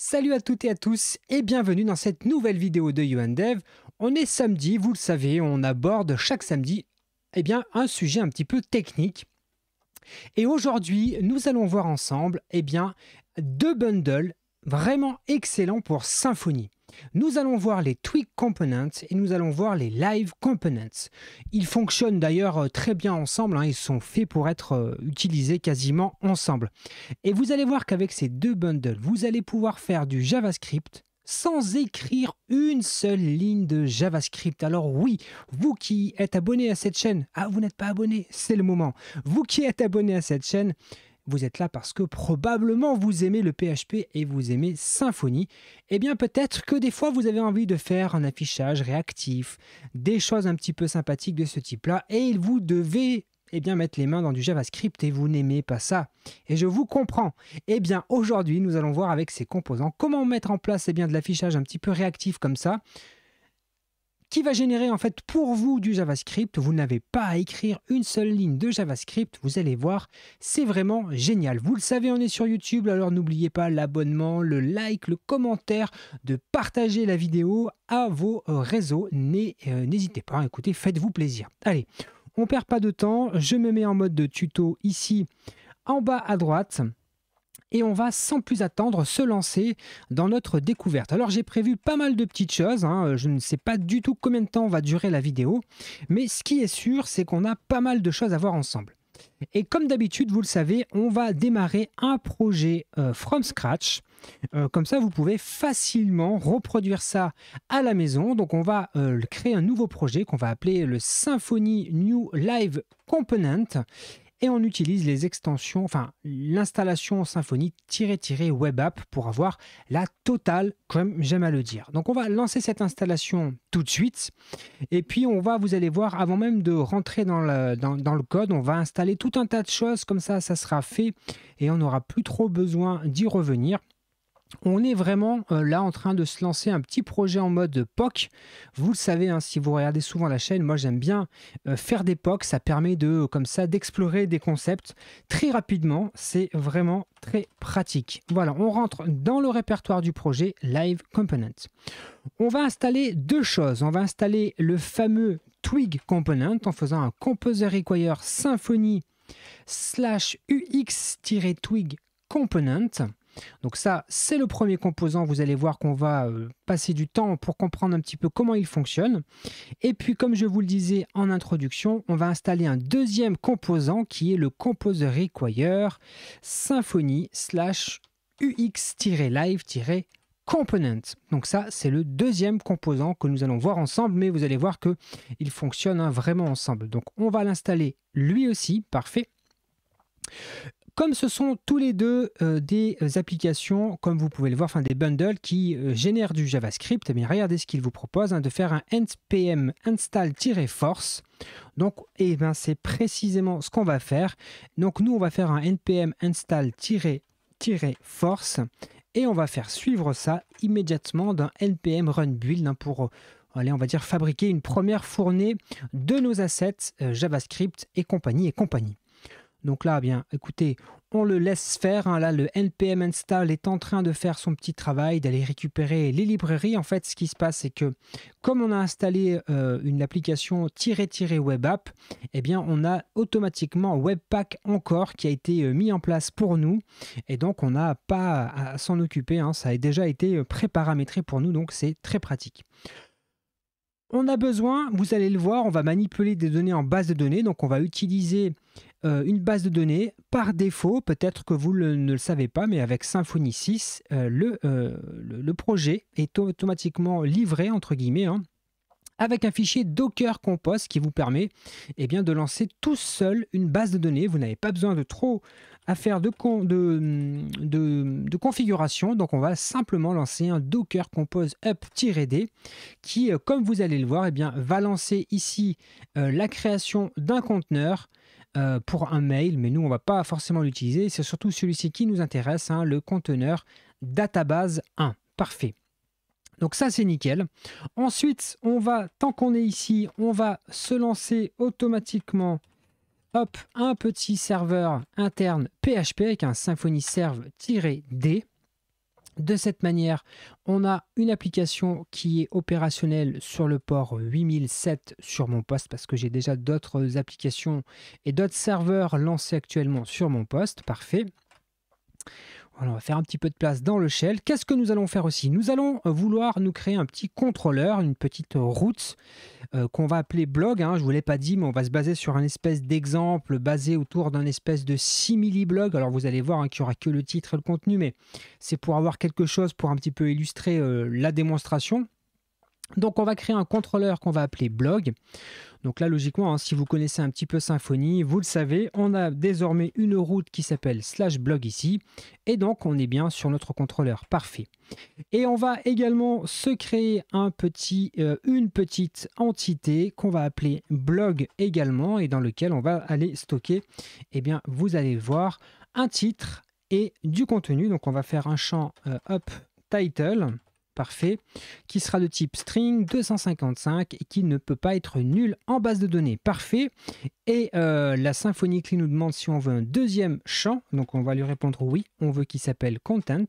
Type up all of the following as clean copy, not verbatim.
Salut à toutes et à tous et bienvenue dans cette nouvelle vidéo de YouAndDev. On est samedi, vous le savez, on aborde chaque samedi un sujet un petit peu technique. Et aujourd'hui, nous allons voir ensemble deux bundles vraiment excellents pour Symfony. Nous allons voir les Twig Components et nous allons voir les Live Components. Ils fonctionnent d'ailleurs très bien ensemble, ils sont faits pour être utilisés quasiment ensemble. Et vous allez voir qu'avec ces deux bundles, vous allez pouvoir faire du JavaScript sans écrire une seule ligne de JavaScript. Alors oui, vous qui êtes abonné à cette chaîne, vous n'êtes pas abonné, c'est le moment. Vous qui êtes abonné à cette chaîne, vous êtes là parce que probablement vous aimez le PHP et vous aimez Symfony. Eh bien peut-être que des fois vous avez envie de faire un affichage réactif, des choses un petit peu sympathiques de ce type-là et vous devez mettre les mains dans du JavaScript et vous n'aimez pas ça. Et je vous comprends. Eh bien aujourd'hui nous allons voir avec ces composants comment mettre en place de l'affichage un petit peu réactif comme ça, qui va générer en fait pour vous du JavaScript. Vous n'avez pas à écrire une seule ligne de JavaScript, vous allez voir, c'est vraiment génial. Vous le savez, on est sur YouTube, alors n'oubliez pas l'abonnement, le like, le commentaire, de partager la vidéo à vos réseaux. N'hésitez pas, écoutez, faites-vous plaisir. Allez, on perd pas de temps, je me mets en mode de tuto ici en bas à droite. Et on va sans plus attendre se lancer dans notre découverte. Alors j'ai prévu pas mal de petites choses, je ne sais pas du tout combien de temps va durer la vidéo, mais ce qui est sûr, c'est qu'on a pas mal de choses à voir ensemble. Et comme d'habitude, vous le savez, on va démarrer un projet from scratch. Comme ça, vous pouvez facilement reproduire ça à la maison. Donc on va créer un nouveau projet qu'on va appeler le Symfony New Live Component. Et on utilise les extensions, l'installation Symfony-web app pour avoir la totale, comme j'aime à le dire. Donc on va lancer cette installation tout de suite. Et puis vous allez voir, avant même de rentrer dans le code, on va installer tout un tas de choses, comme ça sera fait et on n'aura plus trop besoin d'y revenir. On est vraiment là en train de se lancer un petit projet en mode POC. Vous le savez, si vous regardez souvent la chaîne, moi j'aime bien faire des POC. Ça permet d'explorer des concepts très rapidement. C'est vraiment très pratique. Voilà, on rentre dans le répertoire du projet Live Component. On va installer deux choses. On va installer le fameux Twig Component en faisant un Composer Require Symfony /ux-twig component. Donc ça, c'est le premier composant. Vous allez voir qu'on va passer du temps pour comprendre un petit peu comment il fonctionne. Et puis, comme je vous le disais en introduction, on va installer un deuxième composant qui est le Composer Require Symfony /ux-live-component. Donc ça, c'est le deuxième composant que nous allons voir ensemble, mais vous allez voir qu'il fonctionne vraiment ensemble. Donc on va l'installer lui aussi, parfait. Comme ce sont tous les deux des applications, comme vous pouvez le voir, des bundles qui génèrent du JavaScript, regardez ce qu'il vous propose, de faire un npm install-force. Donc, c'est précisément ce qu'on va faire. Donc, nous, on va faire un npm install-force et on va faire suivre ça immédiatement d'un npm run build pour on va dire fabriquer une première fournée de nos assets JavaScript et compagnie. Donc là, écoutez, on le laisse faire. Là, le npm install est en train de faire son petit travail, d'aller récupérer les librairies. En fait, ce qui se passe, c'est que comme on a installé une application --web app, on a automatiquement Webpack encore qui a été mis en place pour nous. Et donc, on n'a pas à s'en occuper. Ça a déjà été préparamétré pour nous, donc c'est très pratique. On a besoin, vous allez le voir, on va manipuler des données en base de données. Donc, on va utiliser une base de données par défaut. Peut-être que vous ne le savez pas, mais avec Symfony 6, le projet est automatiquement livré, entre guillemets, avec un fichier Docker Compose qui vous permet de lancer tout seul une base de données. Vous n'avez pas besoin de trop à faire de configuration. Donc, on va simplement lancer un Docker Compose up-d qui, comme vous allez le voir, va lancer ici la création d'un conteneur pour un mail. Mais nous, on ne va pas forcément l'utiliser. C'est surtout celui-ci qui nous intéresse, le conteneur database 1. Parfait. Donc ça, c'est nickel. Ensuite, tant qu'on est ici, on va se lancer automatiquement un petit serveur interne PHP avec un Symfony serve-d De cette manière, on a une application qui est opérationnelle sur le port 8007 sur mon poste parce que j'ai déjà d'autres applications et d'autres serveurs lancés actuellement sur mon poste. Parfait. Voilà, on va faire un petit peu de place dans le shell. Qu'est-ce que nous allons faire aussi? Nous allons vouloir nous créer un petit contrôleur, une petite route qu'on va appeler blog. Hein, je ne vous l'ai pas dit, mais on va se baser sur un espèce d'exemple basé autour d'un espèce de simili-blog. Alors vous allez voir hein, qu'il n'y aura que le titre et le contenu, mais c'est pour avoir quelque chose pour un petit peu illustrer la démonstration. Donc on va créer un contrôleur qu'on va appeler blog. Donc là, logiquement, hein, si vous connaissez un petit peu Symfony, vous le savez, on a désormais une route qui s'appelle /blog ici. Et donc, on est bien sur notre contrôleur. Parfait. Et on va également se créer une petite entité qu'on va appeler blog également et dans lequel on va aller stocker, eh bien, vous allez voir, un titre et du contenu. Donc, on va faire un champ title. Parfait, qui sera de type string 255 et qui ne peut pas être nul en base de données. Parfait. Et la Symfony Clean nous demande si on veut un deuxième champ. Donc on va lui répondre oui, on veut qu'il s'appelle content.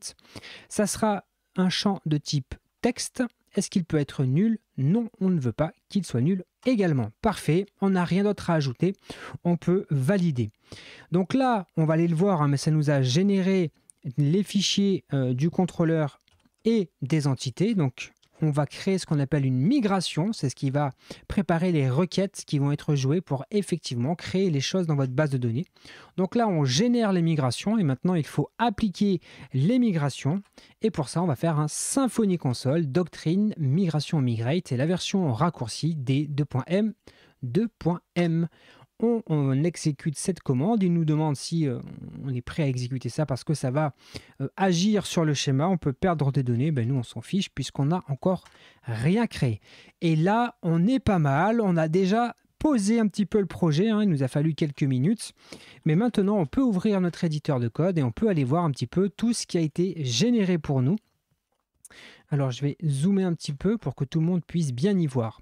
Ça sera un champ de type texte. Est-ce qu'il peut être nul? Non, on ne veut pas qu'il soit nul également. Parfait, on n'a rien d'autre à ajouter. On peut valider. Donc là, on va aller le voir, hein, mais ça nous a généré les fichiers du contrôleur et des entités. Donc on va créer ce qu'on appelle une migration, c'est ce qui va préparer les requêtes qui vont être jouées pour effectivement créer les choses dans votre base de données. Donc là on génère les migrations et maintenant il faut appliquer les migrations et pour ça on va faire un Symfony console doctrine migration migrate et la version raccourcie D2.M 2.M. On exécute cette commande, il nous demande si on est prêt à exécuter ça parce que ça va agir sur le schéma, on peut perdre des données, ben nous on s'en fiche puisqu'on n'a encore rien créé. Et là on est pas mal, on a déjà posé un petit peu le projet, hein, il nous a fallu quelques minutes, mais maintenant on peut ouvrir notre éditeur de code et on peut aller voir un petit peu tout ce qui a été généré pour nous. Alors je vais zoomer un petit peu pour que tout le monde puisse bien y voir.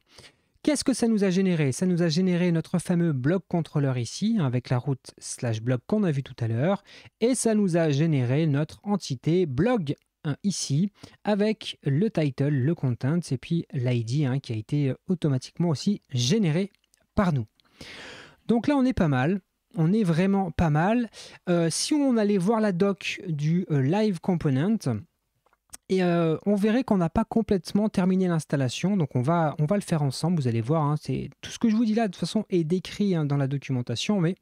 Qu'est-ce que ça nous a généré? Ça nous a généré notre fameux blog contrôleur ici, avec la route /blog qu'on a vu tout à l'heure. Et ça nous a généré notre entité blog ici, avec le title, le content, et puis l'ID hein, qui a été automatiquement aussi généré par nous. Donc là, on est pas mal. On est vraiment pas mal. Si on allait voir la doc du live component, et on verrait qu'on n'a pas complètement terminé l'installation, donc on va le faire ensemble, vous allez voir, hein, tout ce que je vous dis là de toute façon est décrit hein, dans la documentation, mais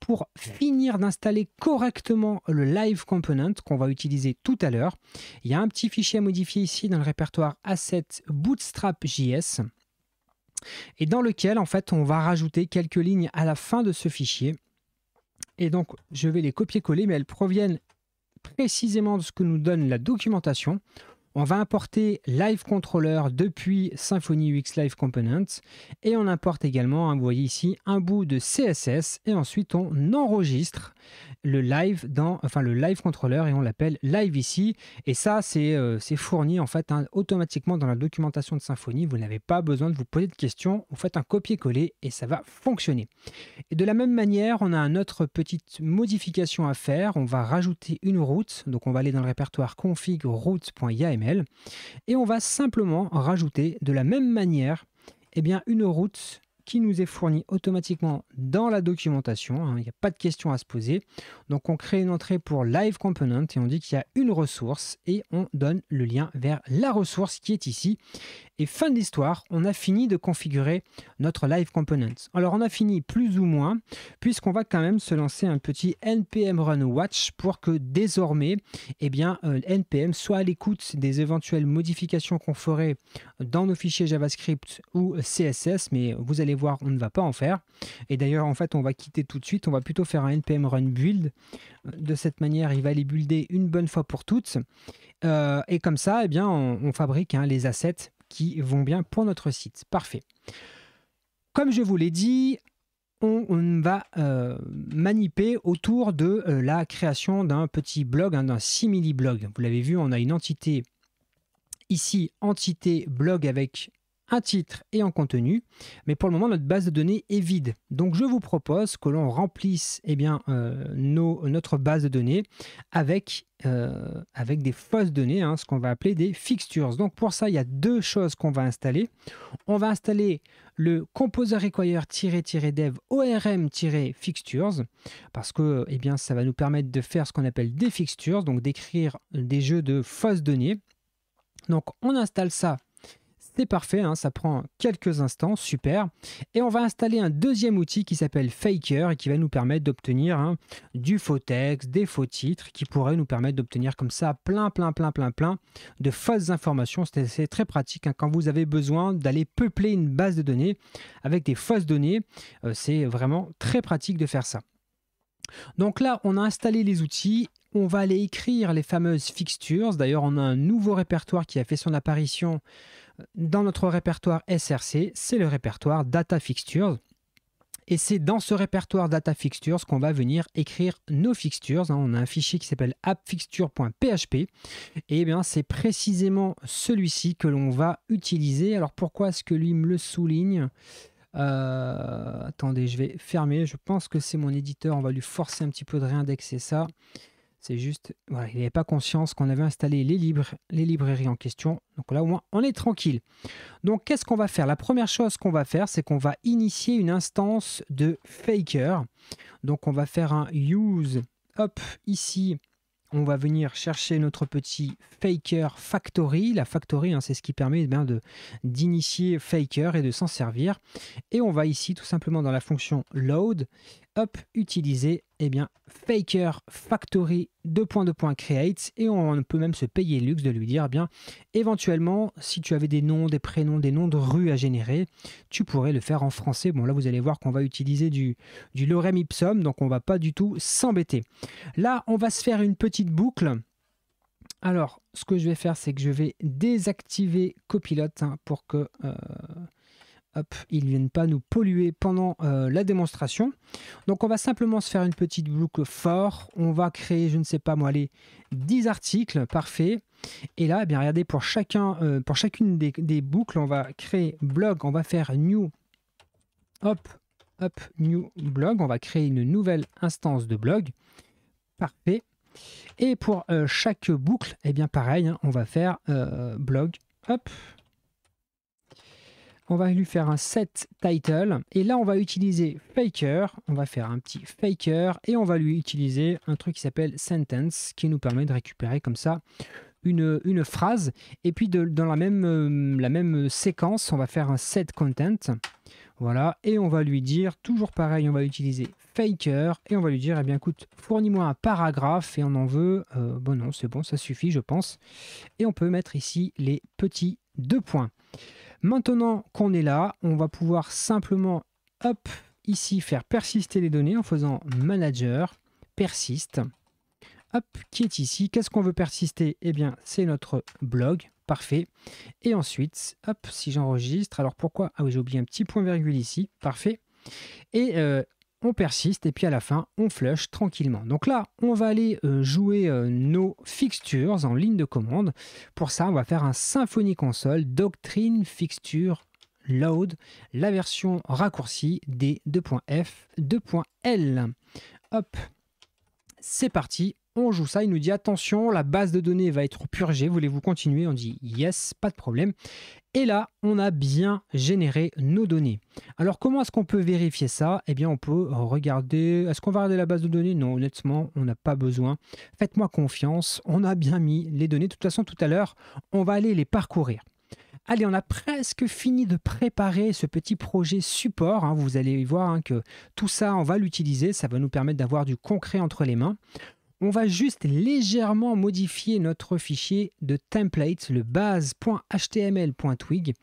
pour finir d'installer correctement le live component qu'on va utiliser tout à l'heure, il y a un petit fichier à modifier ici dans le répertoire asset bootstrap.js, et dans lequel en fait on va rajouter quelques lignes à la fin de ce fichier, et donc je vais les copier-coller, mais elles proviennent précisément de ce que nous donne la documentation. On va importer Live Controller depuis Symfony UX Live Components et on importe également, hein, vous voyez ici, un bout de CSS et ensuite on enregistre le live le Live Controller et on l'appelle live ici. Et ça, c'est fourni en fait hein, automatiquement dans la documentation de Symfony. Vous n'avez pas besoin de vous poser de questions. Vous faites un copier-coller et ça va fonctionner. Et de la même manière, on a une autre petite modification à faire. On va rajouter une route. Donc on va aller dans le répertoire config route.yaml et on va simplement rajouter de la même manière eh bien, une route qui nous est fournie automatiquement dans la documentation. Hein, il n'y a pas de question à se poser. Donc on crée une entrée pour Live Component et on dit qu'il y a une ressource et on donne le lien vers la ressource qui est ici. Et fin de l'histoire, on a fini de configurer notre Live Component. Alors on a fini plus ou moins, puisqu'on va quand même se lancer un petit npm run watch pour que désormais, eh bien, npm soit à l'écoute des éventuelles modifications qu'on ferait dans nos fichiers JavaScript ou CSS, mais vous allez voir, on ne va pas en faire. Et d'ailleurs, en fait, on va quitter tout de suite, on va plutôt faire un npm run build. De cette manière, il va les builder une bonne fois pour toutes. Et comme ça, eh bien, on fabrique hein, les assets qui vont bien pour notre site. Parfait. Comme je vous l'ai dit, on va maniper autour de la création d'un petit blog, hein, d'un simili-blog. Vous l'avez vu, on a une entité ici, entité blog avec un titre et un contenu, mais pour le moment notre base de données est vide. Donc je vous propose que l'on remplisse notre base de données avec des fausses données, ce qu'on va appeler des fixtures. Donc pour ça, il y a deux choses qu'on va installer. On va installer le composer require-dev orm-fixtures parce que ça va nous permettre de faire ce qu'on appelle des fixtures, donc d'écrire des jeux de fausses données. Donc on installe ça. C'est parfait, ça prend quelques instants, super. Et on va installer un deuxième outil qui s'appelle Faker et qui va nous permettre d'obtenir du faux texte, des faux titres, qui pourraient nous permettre d'obtenir comme ça plein de fausses informations. C'est très pratique quand vous avez besoin d'aller peupler une base de données avec des fausses données. C'est vraiment très pratique de faire ça. Donc là, on a installé les outils. On va aller écrire les fameuses fixtures. D'ailleurs, on a un nouveau répertoire qui a fait son apparition dans notre répertoire SRC, c'est le répertoire Data Fixtures. Et c'est dans ce répertoire Data Fixtures qu'on va venir écrire nos fixtures. On a un fichier qui s'appelle appfixture.php. Et c'est précisément celui-ci que l'on va utiliser. Alors pourquoi est-ce que lui me le souligne ? Attendez, je vais fermer. Je pense que c'est mon éditeur. On va lui forcer un petit peu de réindexer ça. C'est juste, voilà, il n'avait pas conscience qu'on avait installé les librairies en question. Donc là, au moins, on est tranquille. Donc, qu'est-ce qu'on va faire? La première chose qu'on va faire, c'est qu'on va initier une instance de Faker. Donc, on va faire un use. Hop, ici, on va venir chercher notre petit Faker Factory. La Factory, c'est ce qui permet d'initier Faker et de s'en servir. Et on va ici, tout simplement, dans la fonction load, hop, utiliser Faker Factory create, et on peut même se payer le luxe de lui dire éventuellement, si tu avais des noms, des prénoms, des noms de rues à générer, tu pourrais le faire en français. Bon, là vous allez voir qu'on va utiliser du lorem ipsum, donc on va pas du tout s'embêter. Là, on va se faire une petite boucle. Alors, ce que je vais faire, c'est que je vais désactiver Copilot pour que ils ne viennent pas nous polluer pendant la démonstration. Donc on va simplement se faire une petite boucle for. On va créer, je ne sais pas moi, 10 articles, parfait. Et là, regardez, pour chacune des boucles, on va créer blog, on va faire new, new blog. On va créer une nouvelle instance de blog. Parfait. Et pour chaque boucle, pareil, on va faire blog, on va lui faire un set title et là on va utiliser Faker, on va faire un petit Faker et on va lui utiliser un truc qui s'appelle sentence qui nous permet de récupérer comme ça une phrase, et puis dans la même séquence on va faire un set content, voilà, et on va lui dire toujours pareil, on va utiliser Faker et on va lui dire écoute, fournis-moi un paragraphe, et on en veut bon non, c'est bon, ça suffit je pense, et on peut mettre ici les petits 2 points. Maintenant qu'on est là, on va pouvoir simplement, ici faire persister les données en faisant manager, persiste, qui est ici. Qu'est-ce qu'on veut persister? C'est notre blog, parfait. Et ensuite, si j'enregistre, alors pourquoi? Ah oui, j'ai oublié un petit point virgule ici, parfait. Et on persiste, et puis à la fin, on flush tranquillement. Donc là, on va aller jouer nos fixtures en ligne de commande. Pour ça, on va faire un Symfony Console Doctrine Fixture Load, la version raccourcie des 2.f, 2.l. Hop, c'est parti. On joue ça, il nous dit attention, la base de données va être purgée, voulez-vous continuer? On dit yes, pas de problème. Et là, on a bien généré nos données. Alors, comment est-ce qu'on peut vérifier ça? On peut regarder. Est-ce qu'on va regarder la base de données? Non, honnêtement, on n'a pas besoin. Faites-moi confiance, on a bien mis les données. De toute façon, tout à l'heure, on va aller les parcourir. Allez, on a presque fini de préparer ce petit projet support. Vous allez voir que tout ça, on va l'utiliser. Ça va nous permettre d'avoir du concret entre les mains. On va juste légèrement modifier notre fichier de template, le base.html.twig,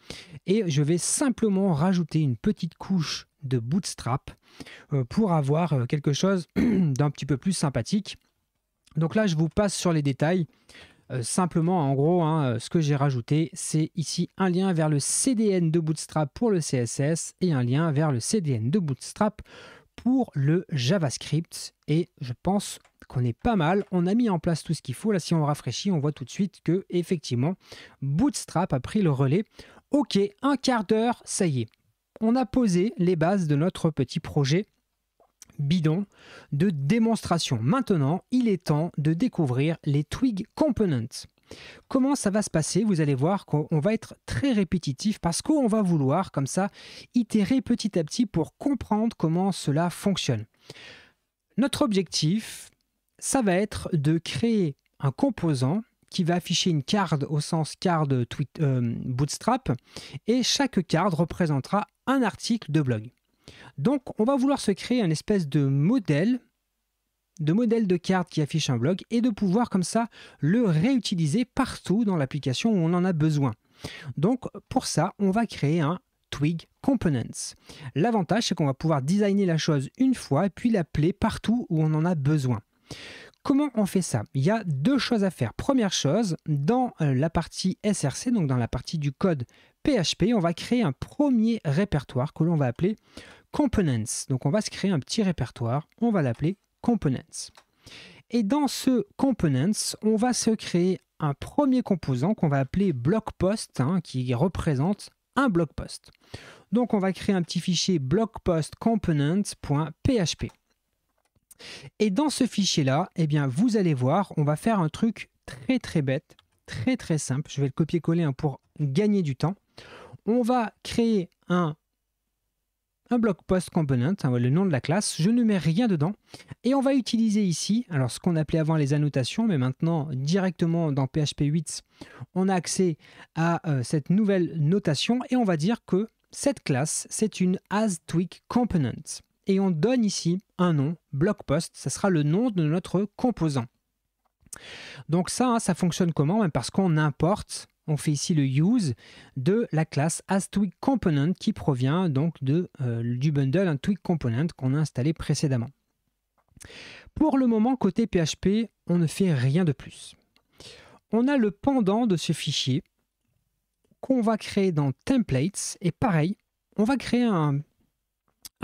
et je vais simplement rajouter une petite couche de bootstrap pour avoir quelque chose d'un petit peu plus sympathique. Donc là, je vous passe sur les détails. Simplement, en gros, ce que j'ai rajouté, c'est ici un lien vers le CDN de Bootstrap pour le CSS et un lien vers le CDN de Bootstrap pour le JavaScript. Et je pense qu'on est pas mal. On a mis en place tout ce qu'il faut. Là, si on rafraîchit, on voit tout de suite que effectivement, Bootstrap a pris le relais. Ok, un quart d'heure, ça y est. On a posé les bases de notre petit projet bidon de démonstration. Maintenant, il est temps de découvrir les Twig Components. Comment ça va se passer? Vous allez voir qu'on va être très répétitif parce qu'on va vouloir comme ça itérer petit à petit pour comprendre comment cela fonctionne. Notre objectif, ça va être de créer un composant qui va afficher une card au sens card Bootstrap et chaque card représentera un article de blog. Donc on va vouloir se créer une espèce de modèle de carte qui affiche un blog et de pouvoir comme ça le réutiliser partout dans l'application où on en a besoin. Donc pour ça, on va créer un Twig Components. L'avantage, c'est qu'on va pouvoir designer la chose une fois et puis l'appeler partout où on en a besoin. Comment on fait ça? Il y a deux choses à faire. Première chose, dans la partie SRC, donc dans la partie du code PHP, on va créer un premier répertoire que l'on va appeler Components. Donc on va se créer un petit répertoire, on va l'appeler Components. Et dans ce Components, on va se créer un premier composant qu'on va appeler blog post, qui représente un blog post. Donc on va créer un petit fichier blogpostcomponents.php. Et dans ce fichier-là, eh bien, vous allez voir, on va faire un truc très bête, très simple. Je vais le copier-coller pour gagner du temps. On va créer un blog post component, le nom de la classe. Je ne mets rien dedans. Et on va utiliser ici, alors ce qu'on appelait avant les annotations, mais maintenant directement dans PHP 8, on a accès à cette nouvelle notation et on va dire que cette classe, c'est une asTwigComponent. Et on donne ici un nom, blog post, ça sera le nom de notre composant. Donc ça, ça fonctionne comment? Parce qu'on importe, on fait ici le use de la classe asTwigComponent qui provient donc du bundle un Twig Component qu'on a installé précédemment. Pour le moment, côté PHP, on ne fait rien de plus. On a le pendant de ce fichier qu'on va créer dans Templates et pareil, on va créer un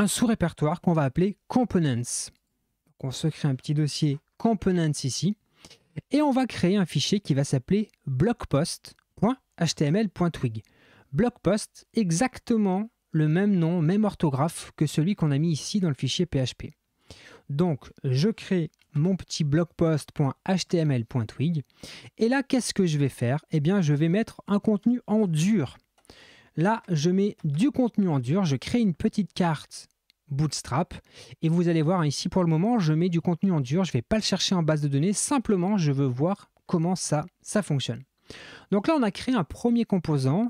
sous-répertoire qu'on va appeler Components. Donc on se crée un petit dossier Components ici et on va créer un fichier qui va s'appeler blogpost.html.twig. Blogpost, exactement le même nom, même orthographe que celui qu'on a mis ici dans le fichier PHP. Donc je crée mon petit blogpost.html.twig et là qu'est-ce que je vais faire? Eh bien je vais mettre un contenu en dur. Là, je mets du contenu en dur, je crée une petite carte Bootstrap et vous allez voir ici pour le moment, je mets du contenu en dur, je ne vais pas le chercher en base de données, simplement je veux voir comment ça fonctionne. Donc là, on a créé un premier composant.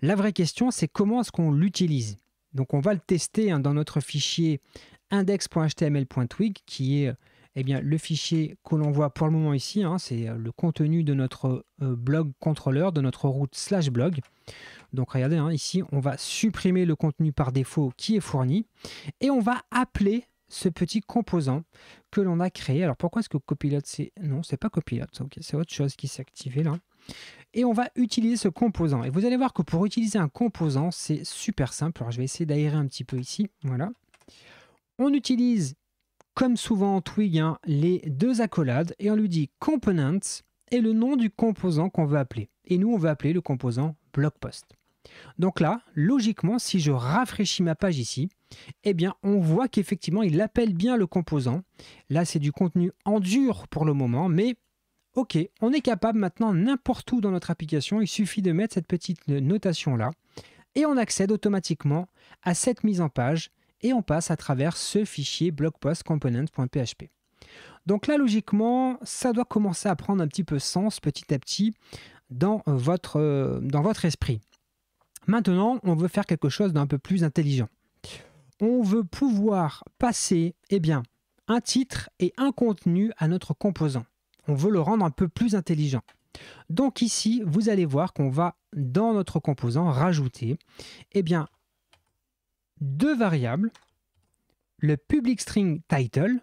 La vraie question, c'est comment est-ce qu'on l'utilise? Donc on va le tester dans notre fichier index.html.twig qui est le fichier que l'on voit pour le moment ici, c'est le contenu de notre blog contrôleur, de notre route /blog. Donc regardez, ici, on va supprimer le contenu par défaut qui est fourni et on va appeler ce petit composant que l'on a créé. Alors pourquoi est-ce que Copilot, non, c'est pas Copilot, okay, c'est autre chose qui s'est activé là. Et on va utiliser ce composant. Et vous allez voir que pour utiliser un composant, c'est super simple. Alors je vais essayer d'aérer un petit peu ici. Voilà. On utilise, comme souvent en Twig, les deux accolades et on lui dit component et le nom du composant qu'on veut appeler. Et nous, on veut appeler le composant blogpost. Donc là, logiquement, si je rafraîchis ma page ici, eh bien, on voit qu'effectivement, il appelle bien le composant. Là, c'est du contenu en dur pour le moment, mais ok, on est capable maintenant n'importe où dans notre application. Il suffit de mettre cette petite notation-là et on accède automatiquement à cette mise en page et on passe à travers ce fichier blogpostcomponent.php. Donc là, logiquement, ça doit commencer à prendre un petit peu sens petit à petit dans votre esprit. Maintenant, on veut faire quelque chose d'un peu plus intelligent. On veut pouvoir passer un titre et un contenu à notre composant. On veut le rendre un peu plus intelligent. Donc ici, vous allez voir qu'on va, dans notre composant, rajouter deux variables, le public string title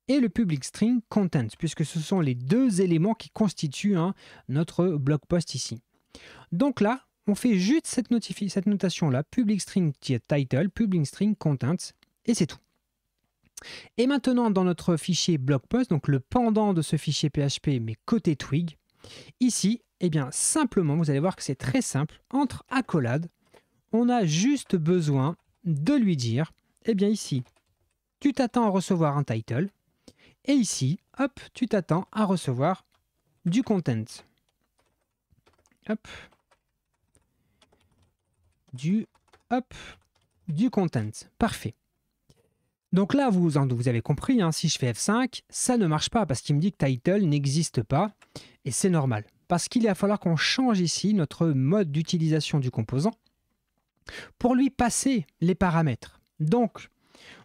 et le public string content, puisque ce sont les deux éléments qui constituent notre blog post ici. Donc là, on fait juste cette notation-là, public string title, public string content, et c'est tout. Et maintenant, dans notre fichier blog post, donc le pendant de ce fichier PHP, mais côté Twig, Ici, eh bien, simplement, vous allez voir que c'est très simple. Entre accolades, on a juste besoin de lui dire, eh bien ici, tu t'attends à recevoir un title. Et ici, hop, tu t'attends à recevoir du content. Hop. Du content. Parfait. Donc là, vous avez compris, hein, si je fais F5, ça ne marche pas parce qu'il me dit que title n'existe pas. Et c'est normal. Parce qu'il va falloir qu'on change ici notre mode d'utilisation du composant pour lui passer les paramètres. Donc,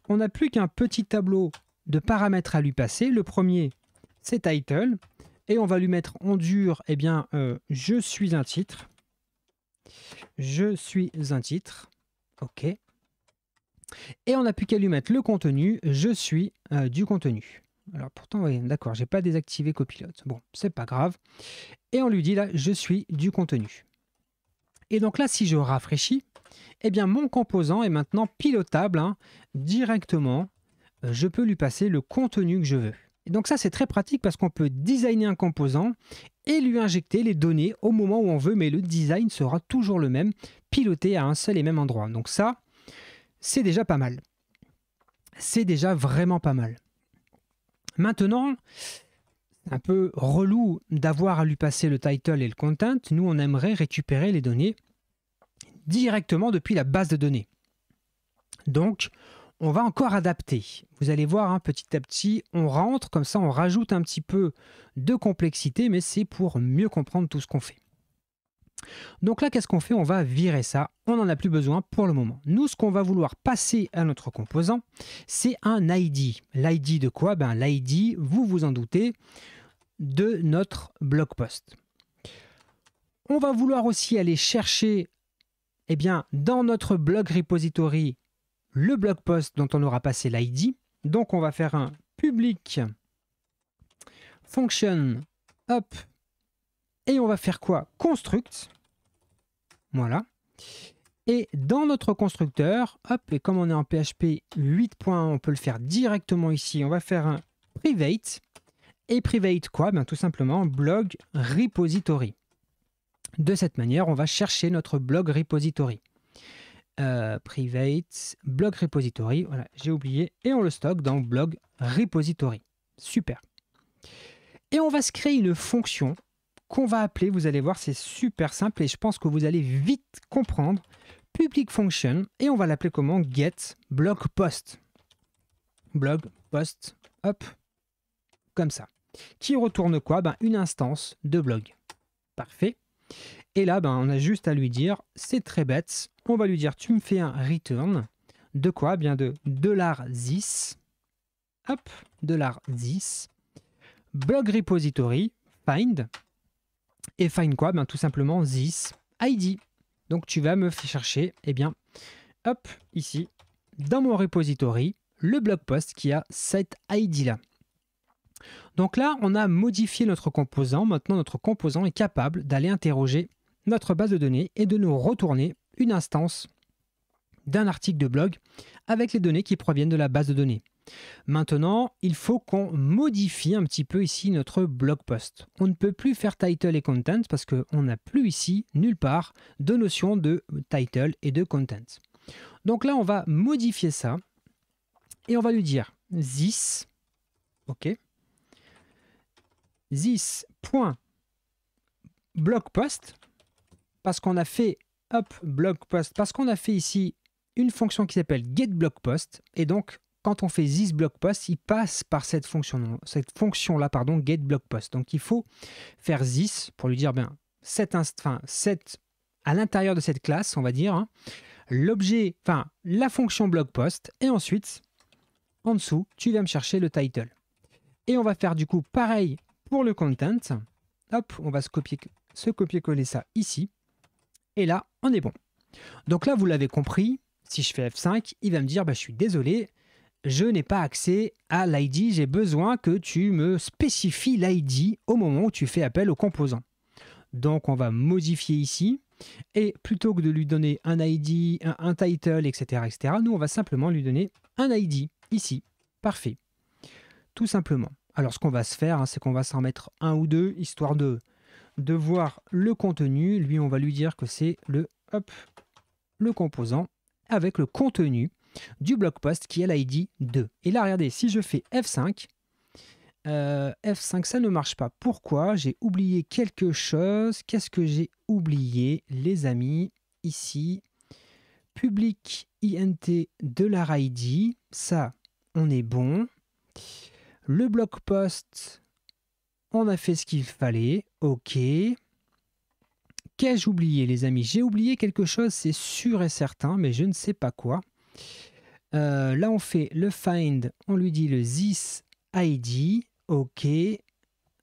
on n'a plus qu'un petit tableau de paramètres à lui passer. Le premier, c'est title. Et on va lui mettre en dur, eh bien, je suis un titre. Je suis un titre. OK. Et on n'a plus qu'à lui mettre le contenu. Je suis du contenu. Alors pourtant, oui, d'accord, j'ai pas désactivé copilote. Bon, c'est pas grave. Et on lui dit là, je suis du contenu. Et donc là, si je rafraîchis, eh bien, mon composant est maintenant pilotable, hein, directement. Je peux lui passer le contenu que je veux. Et donc ça, c'est très pratique parce qu'on peut designer un composant et lui injecter les données au moment où on veut, mais le design sera toujours le même, piloté à un seul et même endroit. Donc ça, c'est déjà pas mal. C'est déjà vraiment pas mal. Maintenant, c'est un peu relou d'avoir à lui passer le title et le content. Nous, on aimerait récupérer les données directement depuis la base de données. Donc, on va encore adapter. Vous allez voir, hein, petit à petit, on rentre, comme ça on rajoute un petit peu de complexité, mais c'est pour mieux comprendre tout ce qu'on fait. Donc là, qu'est-ce qu'on fait? On va virer ça, on n'en a plus besoin pour le moment. Nous, ce qu'on va vouloir passer à notre composant, c'est un ID. L'ID de quoi? L'ID, vous vous en doutez, de notre blog post. On va vouloir aussi aller chercher, eh bien, dans notre blog repository, le blog post dont on aura passé l'ID. Donc, on va faire un public function up et on va faire quoi? Construct. Voilà. Et dans notre constructeur, hop, et comme on est en PHP 8.1, on peut le faire directement ici. On va faire un private. Et private quoi? Tout simplement blog repository. De cette manière, on va chercher notre blog repository. Private blog repository, voilà, j'ai oublié, et on le stocke dans blog repository. Super. Et on va se créer une fonction qu'on va appeler, vous allez voir, c'est super simple et je pense que vous allez vite comprendre, public function, et on va l'appeler comment? Get blog post. Blog post, hop, comme ça. Qui retourne quoi? Une instance de blog. Parfait. Et là, on a juste à lui dire, c'est très bête, on va lui dire, tu me fais un return de quoi? Bien de $10, hop, $10, blog repository, find, et find quoi? Tout simplement this ID. Donc tu vas me chercher, eh bien, hop, ici, dans mon repository, le blog post qui a cet ID-là. Donc là, on a modifié notre composant. Maintenant, notre composant est capable d'aller interroger notre base de données et de nous retourner une instance d'un article de blog avec les données qui proviennent de la base de données. Maintenant, il faut qu'on modifie un petit peu ici notre blog post. On ne peut plus faire title et content parce qu'on n'a plus ici, nulle part, de notion de title et de content. Donc là, on va modifier ça et on va lui dire this, ok, this.blogpost, parce qu'on a fait blog post, parce qu'on a fait ici une fonction qui s'appelle getBlogPost, et donc quand on fait thisBlogPost, il passe par cette fonction-là, getBlogPost. Donc il faut faire this pour lui dire à l'intérieur de cette classe, on va dire, hein, l'objet, la fonction blogpost, et ensuite, en dessous, tu vas me chercher le title. Et on va faire du coup pareil pour le content. Hop, on va se copier-coller ça ici. Et là, on est bon. Donc là, vous l'avez compris, si je fais F5, il va me dire, je suis désolé, je n'ai pas accès à l'ID, j'ai besoin que tu me spécifies l'ID au moment où tu fais appel au composant. Donc on va modifier ici, et plutôt que de lui donner un ID, un title, etc., nous on va simplement lui donner un ID, ici. Parfait. Tout simplement. Alors ce qu'on va se faire, c'est qu'on va s'en mettre un ou deux, histoire de de voir le contenu, lui, on va lui dire que c'est le composant avec le contenu du blog post qui est l'ID 2. Et là, regardez, si je fais F5, F5, ça ne marche pas. Pourquoi? J'ai oublié quelque chose. Qu'est-ce que j'ai oublié, les amis? Ici, public int $id. Ça, on est bon. Le blog post, on a fait ce qu'il fallait. OK. Qu'ai-je oublié, les amis? J'ai oublié quelque chose, c'est sûr et certain, mais je ne sais pas quoi. Là, on fait le find, on lui dit le this ID. OK.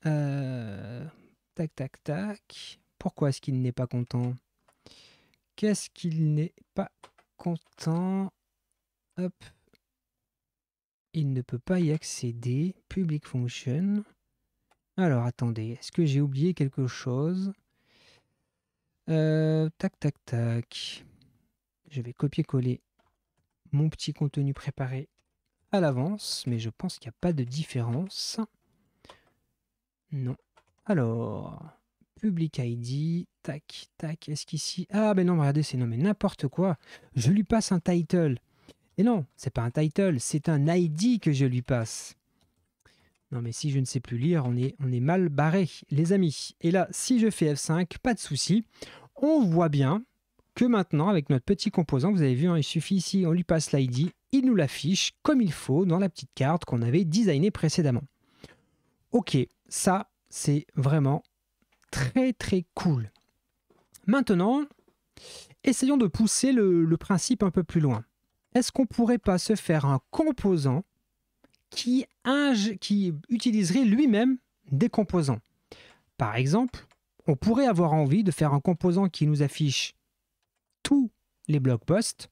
Tac, tac, tac. Pourquoi est-ce qu'il n'est pas content? Qu'est-ce qu'il n'est pas content? Hop. Il ne peut pas y accéder. Public function. Alors, attendez. Est-ce que j'ai oublié quelque chose? Tac, tac, tac. Je vais copier-coller mon petit contenu préparé à l'avance, mais je pense qu'il n'y a pas de différence. Non. Alors, public ID, tac, tac, est-ce qu'ici... Ah ben non, regardez, c'est non mais n'importe quoi. Je lui passe un title. Et non, c'est pas un title, c'est un ID que je lui passe. Non mais si je ne sais plus lire, on est mal barré, les amis. Et là, si je fais F5, pas de souci. On voit bien que maintenant, avec notre petit composant, vous avez vu, hein, il suffit ici, on lui passe l'ID, il nous l'affiche comme il faut dans la petite carte qu'on avait designée précédemment. Ok, ça, c'est vraiment très très cool. Maintenant, essayons de pousser le principe un peu plus loin. Est-ce qu'on ne pourrait pas se faire un composant qui utiliserait lui-même des composants? Par exemple, on pourrait avoir envie de faire un composant qui nous affiche tous les blog posts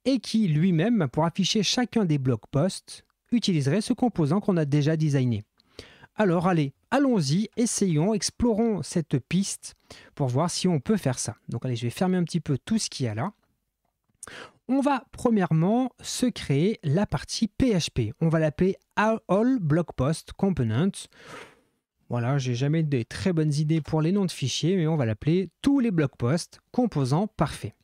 et qui lui-même, pour afficher chacun des blog posts, utiliserait ce composant qu'on a déjà designé. Alors allez, allons-y, essayons, explorons cette piste pour voir si on peut faire ça. Donc allez, je vais fermer un petit peu tout ce qu'il y a là. On va premièrement se créer la partie PHP. On va l'appeler All Blog Post Component. Voilà, j'ai jamais de très bonnes idées pour les noms de fichiers, mais on va l'appeler tous les blog posts composants parfaits.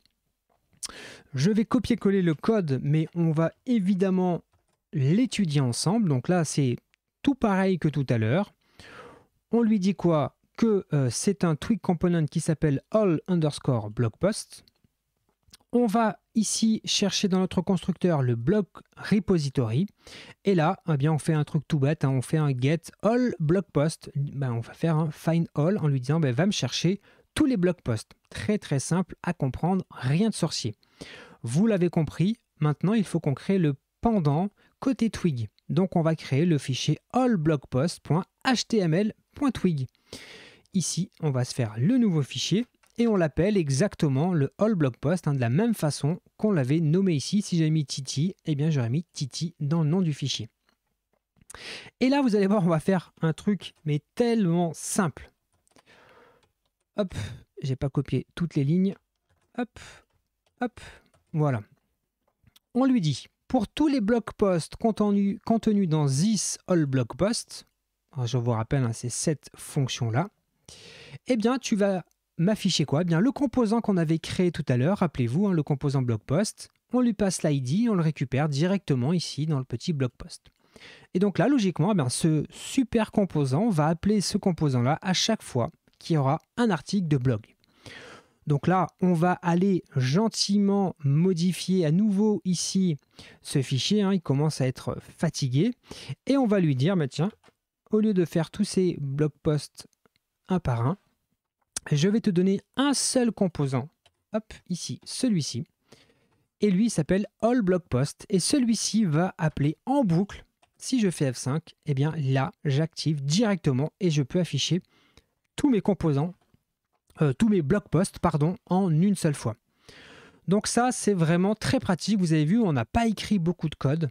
Je vais copier-coller le code, mais on va évidemment l'étudier ensemble. Donc là, c'est tout pareil que tout à l'heure. On lui dit quoi? Que c'est un Twig component qui s'appelle all underscore blog post. On va ici chercher dans notre constructeur le blog repository. Et là, eh bien, on fait un truc tout bête. Hein, on fait un get all blog post. Ben, on va faire un find all en lui disant ben, va me chercher tous les blog posts. Très très simple à comprendre, rien de sorcier. Vous l'avez compris, maintenant il faut qu'on crée le pendant côté Twig. Donc on va créer le fichier allblogpost.html.twig. Ici, on va se faire le nouveau fichier et on l'appelle exactement le allblogpost, hein, de la même façon qu'on l'avait nommé ici. Si j'avais mis Titi, eh bien j'aurais mis Titi dans le nom du fichier. Et là, vous allez voir, on va faire un truc mais tellement simple. Hop, j'ai pas copié toutes les lignes. Hop, hop, voilà. On lui dit, pour tous les blog posts contenus dans this all blog post, je vous rappelle, hein, c'est cette fonction-là, eh bien, tu vas m'afficher quoi? Eh bien, le composant qu'on avait créé tout à l'heure, rappelez-vous, hein, le composant blog post, on lui passe l'ID, on le récupère directement ici dans le petit blog post. Et donc là, logiquement, eh bien, ce super composant va appeler ce composant-là à chaque fois qu'il y aura un article de blog. Donc là, on va aller gentiment modifier à nouveau ici ce fichier. Hein, il commence à être fatigué. Et on va lui dire, bah, tiens, au lieu de faire tous ces blog posts un par un, je vais te donner un seul composant. Hop, ici, celui-ci. Et lui s'appelle All Blog Post. Et celui-ci va appeler en boucle. Si je fais F5, eh bien là, j'active directement et je peux afficher tous mes composants, tous mes blog posts, pardon, en une seule fois. Donc ça, c'est vraiment très pratique. Vous avez vu, on n'a pas écrit beaucoup de code.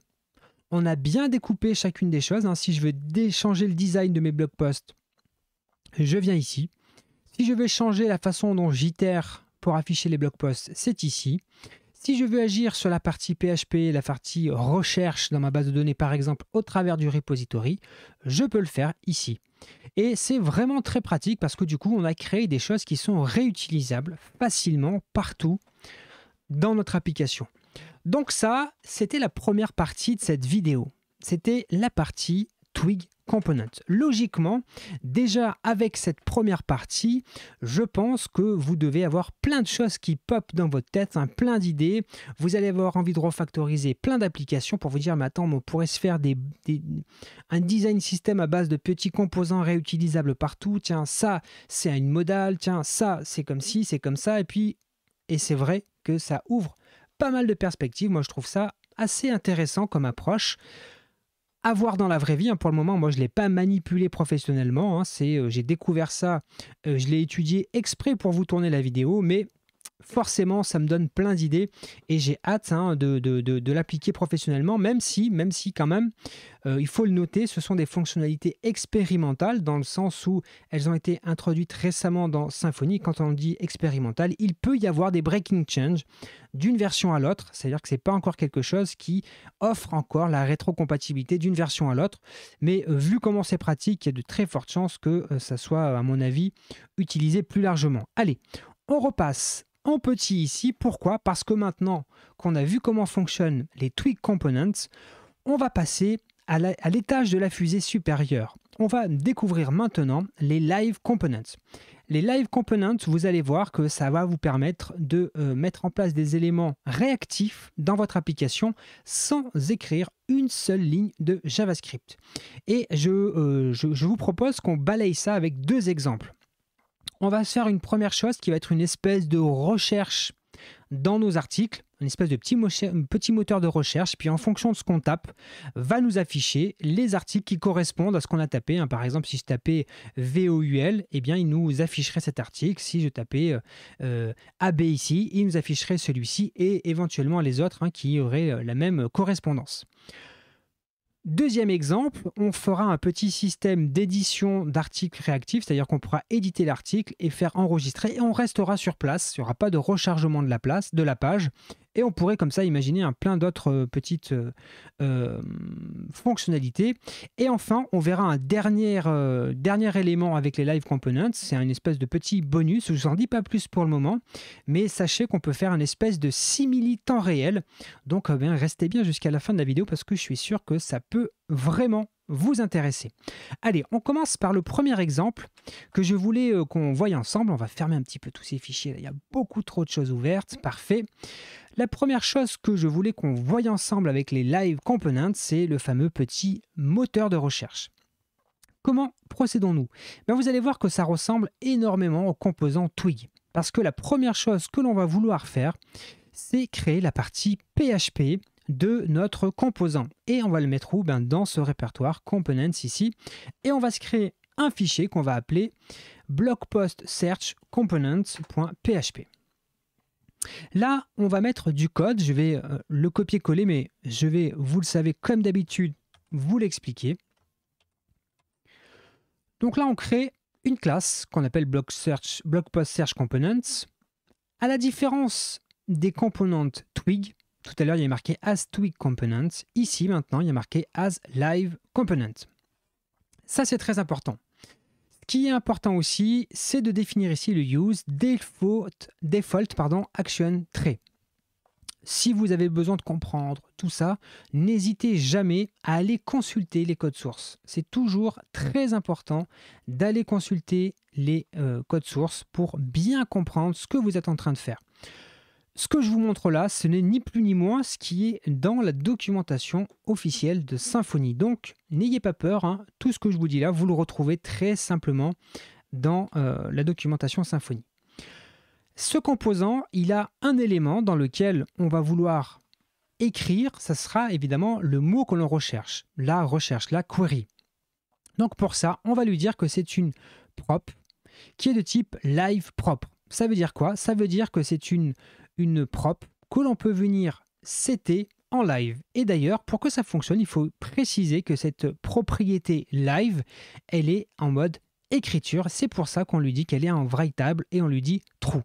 On a bien découpé chacune des choses. Hein. Si je veux changer le design de mes blog posts, je viens ici. Si je veux changer la façon dont j'itère pour afficher les blog posts, c'est ici. Si je veux agir sur la partie PHP, la partie recherche dans ma base de données, par exemple, au travers du repository, je peux le faire ici. Et c'est vraiment très pratique parce que du coup, on a créé des choses qui sont réutilisables facilement partout dans notre application. Donc ça, c'était la première partie de cette vidéo. C'était la partie Twig Component. Logiquement, déjà avec cette première partie, je pense que vous devez avoir plein de choses qui pop dans votre tête, hein, plein d'idées. Vous allez avoir envie de refactoriser plein d'applications pour vous dire, mais attends, on pourrait se faire un design système à base de petits composants réutilisables partout. Tiens, ça, c'est une modale. Tiens, ça, c'est comme ci, c'est comme ça. Et c'est vrai que ça ouvre pas mal de perspectives. Moi, je trouve ça assez intéressant comme approche. À voir dans la vraie vie, hein. Pour le moment, moi, je ne l'ai pas manipulé professionnellement. Hein. J'ai découvert ça, je l'ai étudié exprès pour vous tourner la vidéo, mais forcément, ça me donne plein d'idées et j'ai hâte, hein, de l'appliquer professionnellement, même si quand même, il faut le noter, ce sont des fonctionnalités expérimentales dans le sens où elles ont été introduites récemment dans Symfony. Quand on dit expérimental, il peut y avoir des breaking change d'une version à l'autre, c'est-à-dire que ce n'est pas encore quelque chose qui offre encore la rétrocompatibilité d'une version à l'autre, mais vu comment c'est pratique, il y a de très fortes chances que ça soit, à mon avis, utilisé plus largement. Allez, on repasse en petit ici. Pourquoi? Parce que maintenant qu'on a vu comment fonctionnent les Twig Components, on va passer à l'étage de la fusée supérieure. On va découvrir maintenant les Live Components. Les Live Components, vous allez voir que ça va vous permettre de mettre en place des éléments réactifs dans votre application sans écrire une seule ligne de JavaScript. Et je vous propose qu'on balaye ça avec deux exemples. On va faire une première chose qui va être une espèce de recherche dans nos articles, une espèce de petit moteur de recherche, puis en fonction de ce qu'on tape, va nous afficher les articles qui correspondent à ce qu'on a tapé. Hein. Par exemple, si je tapais VOUL, eh bien, il nous afficherait cet article. Si je tapais AB ici, il nous afficherait celui-ci et éventuellement les autres, hein, qui auraient la même correspondance. Deuxième exemple, on fera un petit système d'édition d'articles réactifs, c'est-à-dire qu'on pourra éditer l'article et faire enregistrer et on restera sur place. Il n'y aura pas de rechargement de la page et on pourrait comme ça imaginer plein d'autres petites fonctionnalités. Et enfin, on verra un dernier élément avec les Live Components. C'est une espèce de petit bonus. Je ne vous en dis pas plus pour le moment, mais sachez qu'on peut faire une espèce de simili temps réel. Donc, restez bien jusqu'à la fin de la vidéo parce que je suis sûr que ça peut vraiment vous intéresser. Allez, on commence par le premier exemple que je voulais qu'on voie ensemble. On va fermer un petit peu tous ces fichiers. Là, il y a beaucoup trop de choses ouvertes. Parfait. La première chose que je voulais qu'on voie ensemble avec les Live Components, c'est le fameux petit moteur de recherche. Comment procédons-nous? Vous allez voir que ça ressemble énormément au composant Twig. Parce que la première chose que l'on va vouloir faire, c'est créer la partie PHP de notre composant. Et on va le mettre où? Dans ce répertoire Components ici. Et on va se créer un fichier qu'on va appeler blogpost search components.php. Là, on va mettre du code. Je vais le copier-coller, mais je vais, vous le savez, comme d'habitude, vous l'expliquer. Donc là, on crée une classe qu'on appelle blogpost search components. À la différence des components Twig, tout à l'heure, il y a marqué as Twig components. Ici, maintenant, il y a marqué as live component. Ça, c'est très important. Ce qui est important aussi, c'est de définir ici le use default action trait. Si vous avez besoin de comprendre tout ça, n'hésitez jamais à aller consulter les codes sources. C'est toujours très important d'aller consulter les codes sources pour bien comprendre ce que vous êtes en train de faire. Ce que je vous montre là, ce n'est ni plus ni moins ce qui est dans la documentation officielle de Symfony. Donc, n'ayez pas peur, hein, tout ce que je vous dis là, vous le retrouvez très simplement dans la documentation Symfony. Ce composant, il a un élément dans lequel on va vouloir écrire, ça sera évidemment le mot que l'on recherche, la recherche, la query. Donc pour ça, on va lui dire que c'est une prop qui est de type live propre. Ça veut dire quoi? Ça veut dire que c'est une prop que l'on peut venir setter en live. Et d'ailleurs, pour que ça fonctionne, il faut préciser que cette propriété live, elle est en mode écriture. C'est pour ça qu'on lui dit qu'elle est en writable et on lui dit true.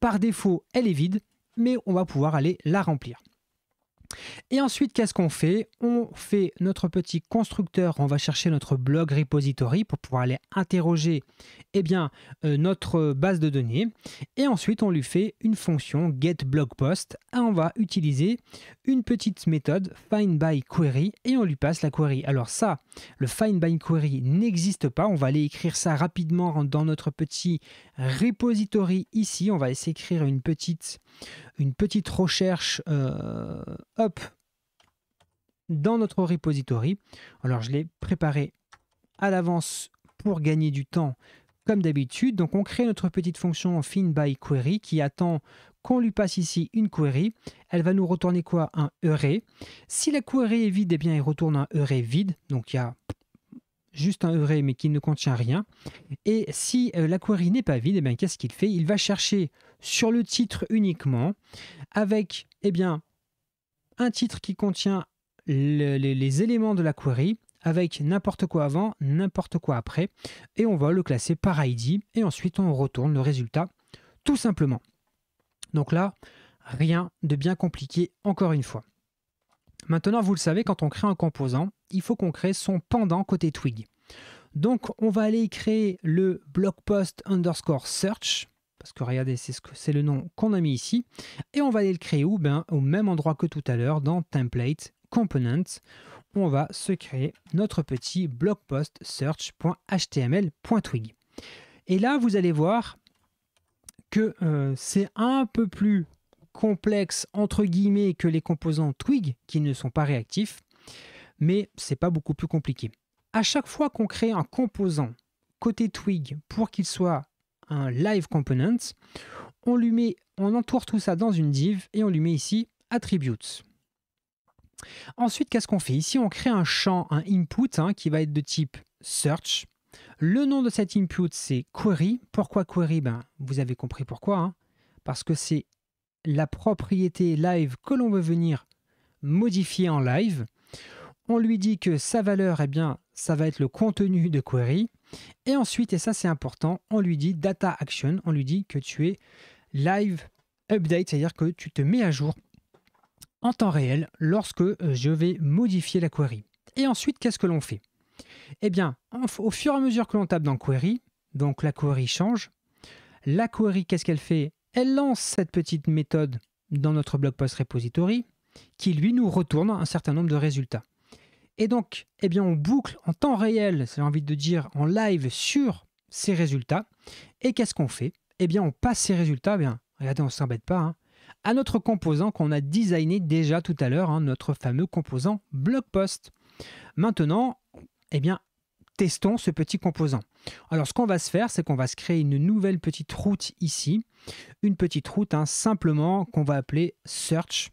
Par défaut, elle est vide, mais on va pouvoir aller la remplir. Et ensuite, qu'est-ce qu'on fait? On fait notre petit constructeur, on va chercher notre blog repository pour pouvoir aller interroger eh bien, notre base de données. Et ensuite, on lui fait une fonction getBlogPost. Et on va utiliser une petite méthode findByQuery et on lui passe la query. Alors ça, le findByQuery n'existe pas. On va aller écrire ça rapidement dans notre petit repository ici. On va essayer d'écrire une petite recherche hop, dans notre repository. Alors je l'ai préparé à l'avance pour gagner du temps comme d'habitude. Donc on crée notre petite fonction findByQuery qui attend qu'on lui passe ici une query. Elle va nous retourner quoi? Un array. Si la query est vide, eh bien il retourne un array vide. Donc il y a juste un array mais qui ne contient rien. Et si la query n'est pas vide, eh bien qu'est-ce qu'il fait? Il va chercher sur le titre uniquement avec eh bien, un titre qui contient les éléments de la query avec n'importe quoi avant, n'importe quoi après, et on va le classer par ID, et ensuite on retourne le résultat tout simplement. Donc là, rien de bien compliqué encore une fois. Maintenant, vous le savez, quand on crée un composant, il faut qu'on crée son pendant côté Twig. Donc on va aller créer le blogpost underscore search, parce que regardez, c'est le nom qu'on a mis ici, et on va aller le créer où? Ben, au même endroit que tout à l'heure, dans template, component, on va se créer notre petit blogpost search.html.twig. Et là, vous allez voir que c'est un peu plus complexe, entre guillemets, que les composants Twig, qui ne sont pas réactifs, mais c'est pas beaucoup plus compliqué. À chaque fois qu'on crée un composant côté Twig pour qu'il soit un live component, on entoure tout ça dans une div et on lui met ici attributes. Ensuite, qu'est-ce qu'on fait? Ici, on crée un champ, un input qui va être de type search. Le nom de cet input, c'est query. Pourquoi query? Ben, vous avez compris pourquoi. Parce que c'est la propriété live que l'on veut venir modifier en live. On lui dit que sa valeur, eh bien, ça va être le contenu de query. Et ensuite, et ça c'est important, on lui dit data action, on lui dit que tu es live update, c'est-à-dire que tu te mets à jour en temps réel lorsque je vais modifier la query. Et ensuite, qu'est-ce que l'on fait? Eh bien, au fur et à mesure que l'on tape dans query, donc la query change. La query, qu'est-ce qu'elle fait? Elle lance cette petite méthode dans notre blog post repository qui lui nous retourne un certain nombre de résultats. Et donc, eh bien, on boucle en temps réel, j'ai envie de dire en live sur ces résultats. Et qu'est-ce qu'on fait? Eh bien, on passe ces résultats, eh bien, regardez, on ne s'embête pas, à notre composant qu'on a designé déjà tout à l'heure, notre fameux composant blog post. Maintenant, eh bien, testons ce petit composant. Alors, ce qu'on va se faire, c'est qu'on va se créer une nouvelle petite route ici. Une petite route simplement qu'on va appeler search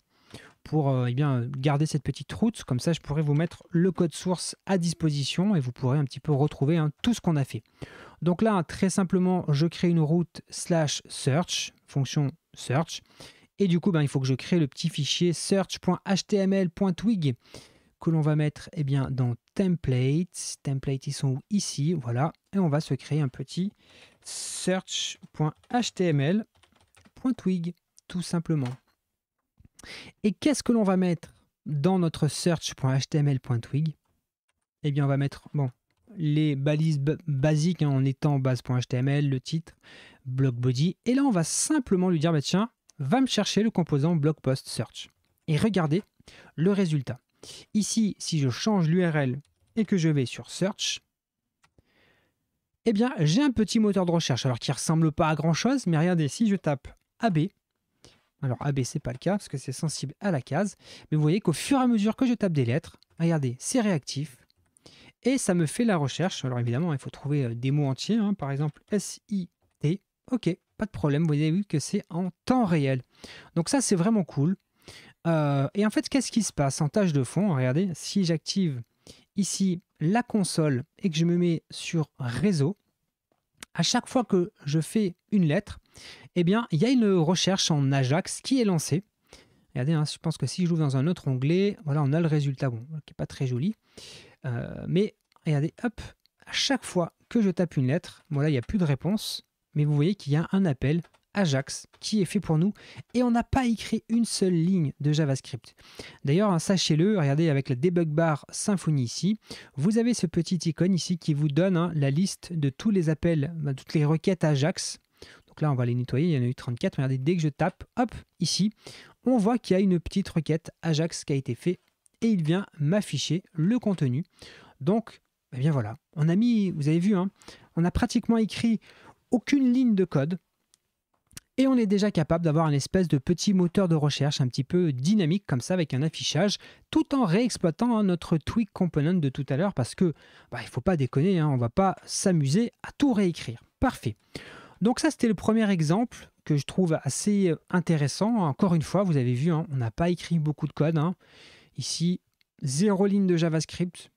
pour eh bien, garder cette petite route. Comme ça, je pourrais vous mettre le code source à disposition et vous pourrez un petit peu retrouver tout ce qu'on a fait. Donc là, très simplement, je crée une route /search, fonction search. Et du coup, il faut que je crée le petit fichier search.html.twig que l'on va mettre eh bien, dans template. Template, ils sont où? Ici, voilà. Et on va se créer un petit search.html.twig, tout simplement. Et qu'est-ce que l'on va mettre dans notre search.html.twig? Eh bien, on va mettre les balises basiques en étant base.html, le titre, blog body. Et là, on va simplement lui dire, tiens, va me chercher le composant blog post search. Et regardez le résultat. Ici, si je change l'URL et que je vais sur search, eh bien, j'ai un petit moteur de recherche, alors qui ne ressemble pas à grand-chose, mais regardez, si je tape AB, alors AB, ce n'est pas le cas, parce que c'est sensible à la case, mais vous voyez qu'au fur et à mesure que je tape des lettres, regardez, c'est réactif, et ça me fait la recherche. Alors évidemment, il faut trouver des mots entiers, par exemple SIT, ok, pas de problème, vous avez vu que c'est en temps réel. Donc ça, c'est vraiment cool. Et en fait, qu'est-ce qui se passe en tâche de fond? Regardez, si j'active ici la console et que je me mets sur réseau, à chaque fois que je fais une lettre, eh bien, il y a une recherche en Ajax qui est lancée. Regardez, je pense que si je l'ouvre dans un autre onglet, voilà, on a le résultat, qui n'est pas très joli. Mais regardez, hop, à chaque fois que je tape une lettre, voilà, il n'y a plus de réponse, mais vous voyez qu'il y a un appel Ajax qui est fait pour nous et on n'a pas écrit une seule ligne de JavaScript. D'ailleurs, hein, sachez-le, regardez avec le debug bar Symfony ici, vous avez ce petit icône ici qui vous donne hein, la liste de tous les appels, toutes les requêtes Ajax. Donc là, on va les nettoyer, il y en a eu 34. Regardez, dès que je tape, hop, ici, on voit qu'il y a une petite requête Ajax qui a été faite et il vient m'afficher le contenu. Donc, eh bien voilà, on a mis, vous avez vu, hein, on a pratiquement écrit aucune ligne de code et on est déjà capable d'avoir un espèce de petit moteur de recherche un petit peu dynamique comme ça avec un affichage tout en réexploitant hein, notre Twig component de tout à l'heure parce que il ne faut pas déconner, hein, on ne va pas s'amuser à tout réécrire. Parfait. Donc ça, c'était le premier exemple que je trouve assez intéressant. Encore une fois, vous avez vu, hein, on n'a pas écrit beaucoup de code. Hein. Ici, 0 ligne de JavaScript.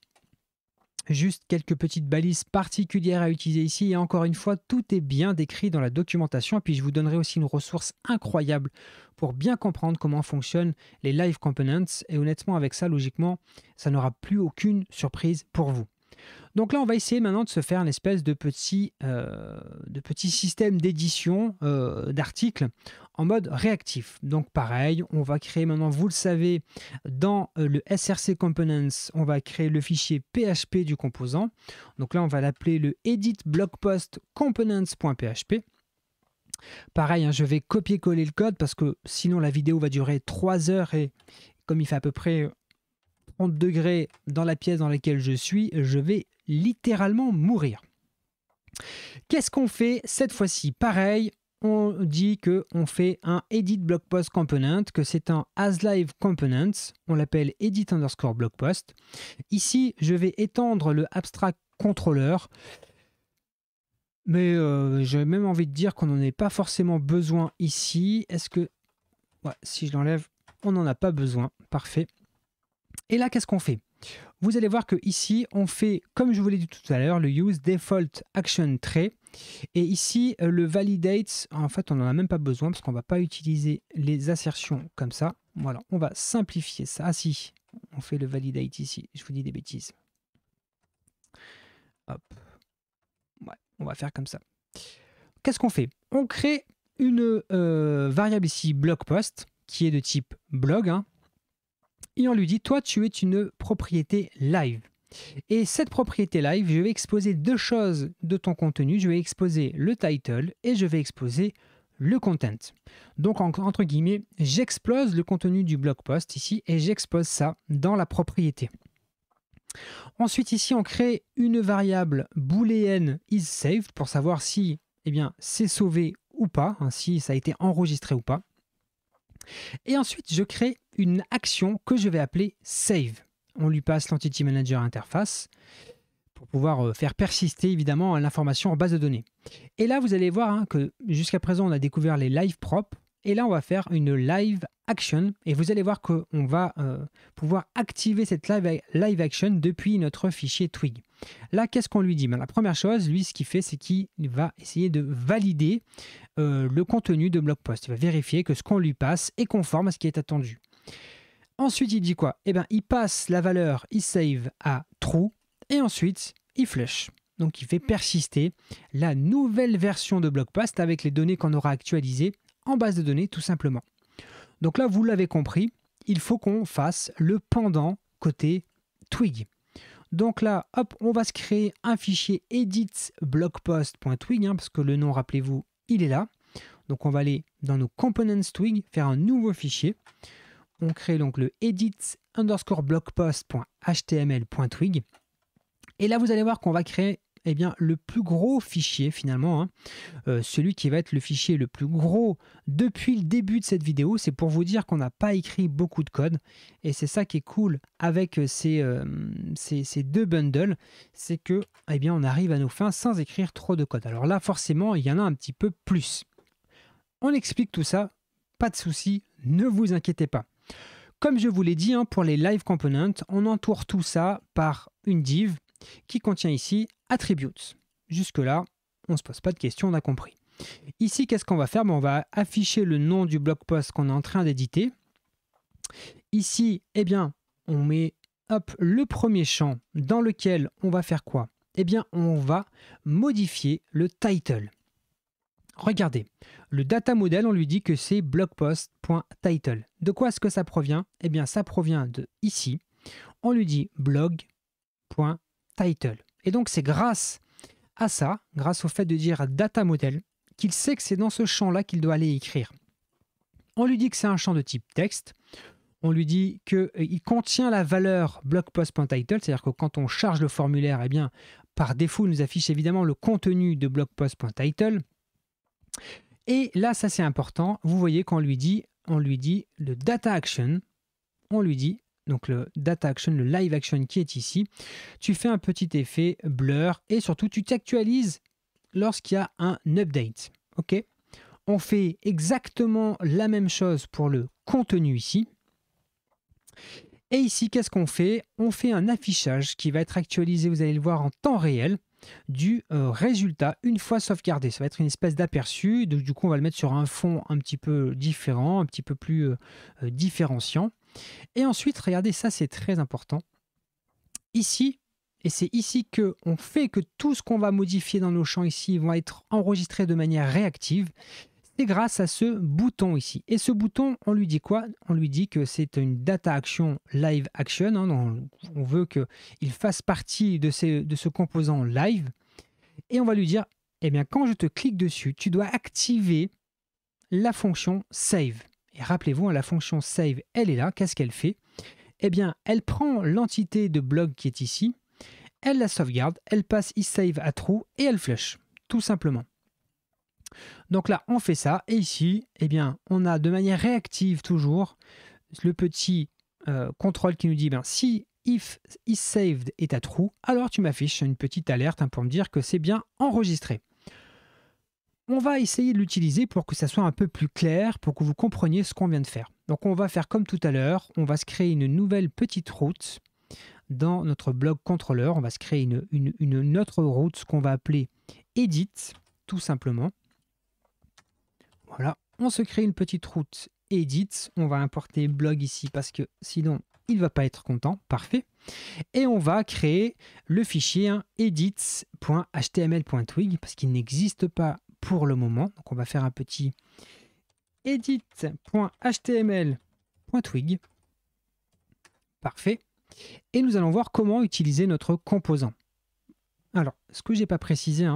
Juste quelques petites balises particulières à utiliser ici. Et encore une fois, tout est bien décrit dans la documentation. Et puis, je vous donnerai aussi une ressource incroyable pour bien comprendre comment fonctionnent les Live Components. Et honnêtement, avec ça, logiquement, ça n'aura plus aucune surprise pour vous. Donc là, on va essayer maintenant de se faire une espèce de petit système d'édition d'articles en mode réactif. Donc pareil, on va créer maintenant, vous le savez, dans le SRC Components, on va créer le fichier PHP du composant. Donc là, on va l'appeler le edit blogpost components.php. Pareil, hein, je vais copier-coller le code parce que sinon la vidéo va durer 3 heures et comme il fait à peu près 30 degrés dans la pièce dans laquelle je suis, je vais littéralement mourir. Qu'est-ce qu'on fait cette fois-ci? Pareil, on dit qu'on fait un edit blogpost component, que c'est un asLive component, on l'appelle edit underscore blogpost. Ici, je vais étendre le abstract controller, mais j'ai même envie de dire qu'on n'en ait pas forcément besoin ici. Est-ce que, ouais, si je l'enlève, on n'en a pas besoin. Parfait. Et là, qu'est-ce qu'on fait? Vous allez voir que ici, on fait, comme je vous l'ai dit tout à l'heure, le use default action trait. Et ici, le validate, en fait, on n'en a même pas besoin parce qu'on ne va pas utiliser les assertions comme ça. Voilà, on va simplifier ça. Ah si, on fait le validate ici. Je vous dis des bêtises. Hop. Ouais, on va faire comme ça. Qu'est-ce qu'on fait? On crée une variable ici, blog post, qui est de type blog, hein. Et on lui dit, toi, tu es une propriété live. Et cette propriété live, je vais exposer 2 choses de ton contenu. Je vais exposer le title et je vais exposer le content. Donc, entre guillemets, j'explose le contenu du blog post ici et j'expose ça dans la propriété. Ensuite, ici, on crée une variable boolean isSaved pour savoir si c'est sauvé ou pas, hein, si ça a été enregistré ou pas. Et ensuite, je crée une action que je vais appeler save. On lui passe l'Entity Manager interface pour pouvoir faire persister évidemment l'information en base de données. Et là, vous allez voir hein, que jusqu'à présent, on a découvert les live props. Et là, on va faire une live action. Et vous allez voir qu'on va pouvoir activer cette live action depuis notre fichier Twig. Là, qu'est-ce qu'on lui dit? La première chose, lui, ce qu'il fait, c'est qu'il va essayer de valider le contenu de blog post. Il va vérifier que ce qu'on lui passe est conforme à ce qui est attendu. Ensuite, il dit quoi? Il passe la valeur isSave à true et ensuite, il flush. Donc, il fait persister la nouvelle version de blog post avec les données qu'on aura actualisées en base de données, tout simplement. Donc là, vous l'avez compris, il faut qu'on fasse le pendant côté Twig. Donc là, hop, on va se créer un fichier edit-blogpost.twig, hein, parce que le nom, rappelez-vous, il est là. Donc on va aller dans nos components Twig, faire un nouveau fichier. On crée donc le edit_blogpost.html.twig. Et là, vous allez voir qu'on va créer le plus gros fichier finalement, hein, celui qui va être le fichier le plus gros depuis le début de cette vidéo. C'est pour vous dire qu'on n'a pas écrit beaucoup de code et c'est ça qui est cool avec ces 2 bundles, c'est que on arrive à nos fins sans écrire trop de code. Alors là forcément il y en a un petit peu plus. On explique tout ça, pas de souci, ne vous inquiétez pas. Comme je vous l'ai dit, hein, pour les live components, on entoure tout ça par une div qui contient ici attributes. Jusque-là, on ne se pose pas de questions, on a compris. Ici, qu'est-ce qu'on va faire? On va afficher le nom du blog post qu'on est en train d'éditer. Ici, on met le premier champ dans lequel on va faire quoi? On va modifier le title. Regardez, le data model, on lui dit que c'est blogpost.title. De quoi est-ce que ça provient? Eh bien, ça provient de ici. On lui dit blog.title. Et donc, c'est grâce à ça, grâce au fait de dire data model, qu'il sait que c'est dans ce champ-là qu'il doit aller écrire. On lui dit que c'est un champ de type texte. On lui dit qu'il contient la valeur blogpost.title, c'est-à-dire que quand on charge le formulaire, eh bien, par défaut, il nous affiche évidemment le contenu de blogpost.title. Et là, ça c'est important, vous voyez qu'on lui dit le data action, on lui dit, donc le data action, le live action qui est ici, tu fais un petit effet blur et surtout tu t'actualises lorsqu'il y a un update. Ok, on fait exactement la même chose pour le contenu ici. Et ici, qu'est-ce qu'on fait? On fait un affichage qui va être actualisé, vous allez le voir en temps réel, du résultat une fois sauvegardé. Ça va être une espèce d'aperçu, du coup on va le mettre sur un fond un petit peu différent, un petit peu plus différenciant. Et ensuite, regardez, ça c'est très important. Ici, et c'est ici qu'on fait que tout ce qu'on va modifier dans nos champs ici vont être enregistrés de manière réactive. C'est grâce à ce bouton ici. Et ce bouton, on lui dit quoi? On lui dit que c'est une data action live action. Hein, on veut qu'il fasse partie de ce composant live. Et on va lui dire, eh bien, quand je te clique dessus, tu dois activer la fonction save. Et rappelez-vous, la fonction save, elle est là. Qu'est-ce qu'elle fait? Eh bien, elle prend l'entité de blog qui est ici, elle la sauvegarde, elle passe isSave à true et elle flush, tout simplement. Donc là, on fait ça, et ici, eh bien, on a de manière réactive toujours le petit contrôle qui nous dit, si if isSaved est à true, alors tu m'affiches une petite alerte pour me dire que c'est bien enregistré. On va essayer de l'utiliser pour que ça soit un peu plus clair, pour que vous compreniez ce qu'on vient de faire. Donc on va faire comme tout à l'heure, on va se créer une nouvelle petite route dans notre blog contrôleur. On va se créer une autre route qu'on va appeler edit, tout simplement. Voilà, on se crée une petite route edit, on va importer blog ici parce que sinon il ne va pas être content, parfait. Et on va créer le fichier edit.html.twig parce qu'il n'existe pas pour le moment. Donc on va faire un petit edit.html.twig, parfait. Et nous allons voir comment utiliser notre composant. Alors, ce que je n'ai pas précisé,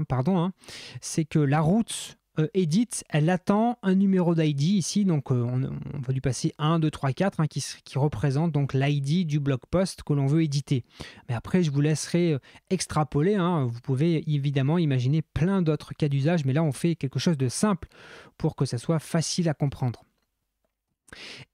c'est que la route edit, elle attend un numéro d'ID ici, donc on va lui passer 1, 2, 3, 4 qui représente donc l'ID du blog post que l'on veut éditer. Mais après, je vous laisserai extrapoler, vous pouvez évidemment imaginer plein d'autres cas d'usage, mais là on fait quelque chose de simple pour que ça soit facile à comprendre.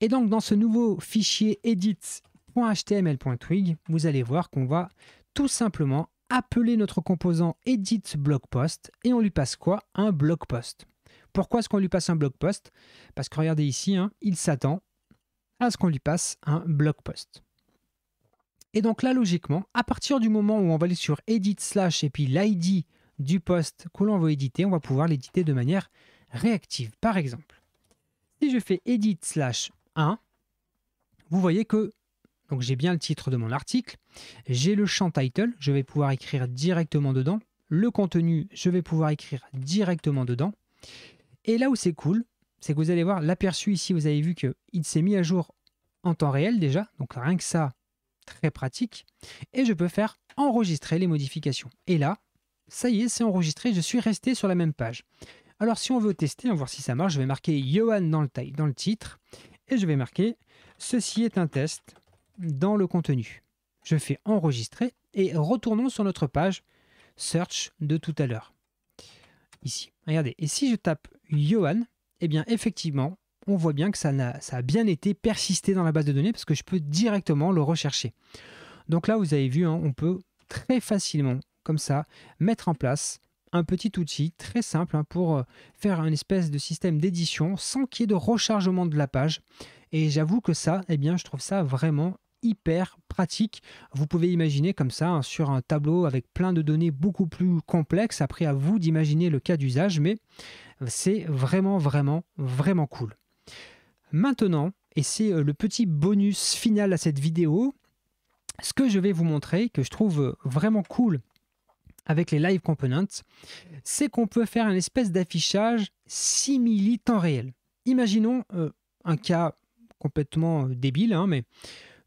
Et donc dans ce nouveau fichier edit.html.twig, vous allez voir qu'on va tout simplement appeler notre composant edit blog post et on lui passe quoi? Un blog post. Pourquoi est-ce qu'on lui passe un blog post? Parce que regardez ici, il s'attend à ce qu'on lui passe un blog post. Et donc là, logiquement, à partir du moment où on va aller sur edit / et puis l'ID du post que l'on veut éditer, on va pouvoir l'éditer de manière réactive. Par exemple, si je fais edit /1, vous voyez que donc j'ai bien le titre de mon article, j'ai le champ title, je vais pouvoir écrire directement dedans, le contenu, je vais pouvoir écrire directement dedans. Et là où c'est cool, c'est que vous allez voir l'aperçu ici, vous avez vu qu'il s'est mis à jour en temps réel déjà, donc rien que ça, très pratique. Et je peux faire enregistrer les modifications. Et là, ça y est, c'est enregistré, je suis resté sur la même page. Alors si on veut tester, on va voir si ça marche, je vais marquer Johan dans le titre, et je vais marquer « Ceci est un test » dans le contenu. Je fais enregistrer et retournons sur notre page search de tout à l'heure. Ici, regardez. Et si je tape Johan, eh bien effectivement, on voit bien que ça a bien été persisté dans la base de données parce que je peux directement le rechercher. Donc là, vous avez vu, on peut très facilement, comme ça, mettre en place un petit outil très simple pour faire une espèce de système d'édition sans qu'il y ait de rechargement de la page. Et j'avoue que ça, eh bien, je trouve ça vraiment hyper pratique. Vous pouvez imaginer comme ça sur un tableau avec plein de données beaucoup plus complexes. Après, à vous d'imaginer le cas d'usage, mais c'est vraiment cool. Maintenant, et c'est le petit bonus final à cette vidéo, ce que je vais vous montrer, que je trouve vraiment cool avec les live components, c'est qu'on peut faire une espèce d'affichage simili temps réel. Imaginons un cas complètement débile, hein, mais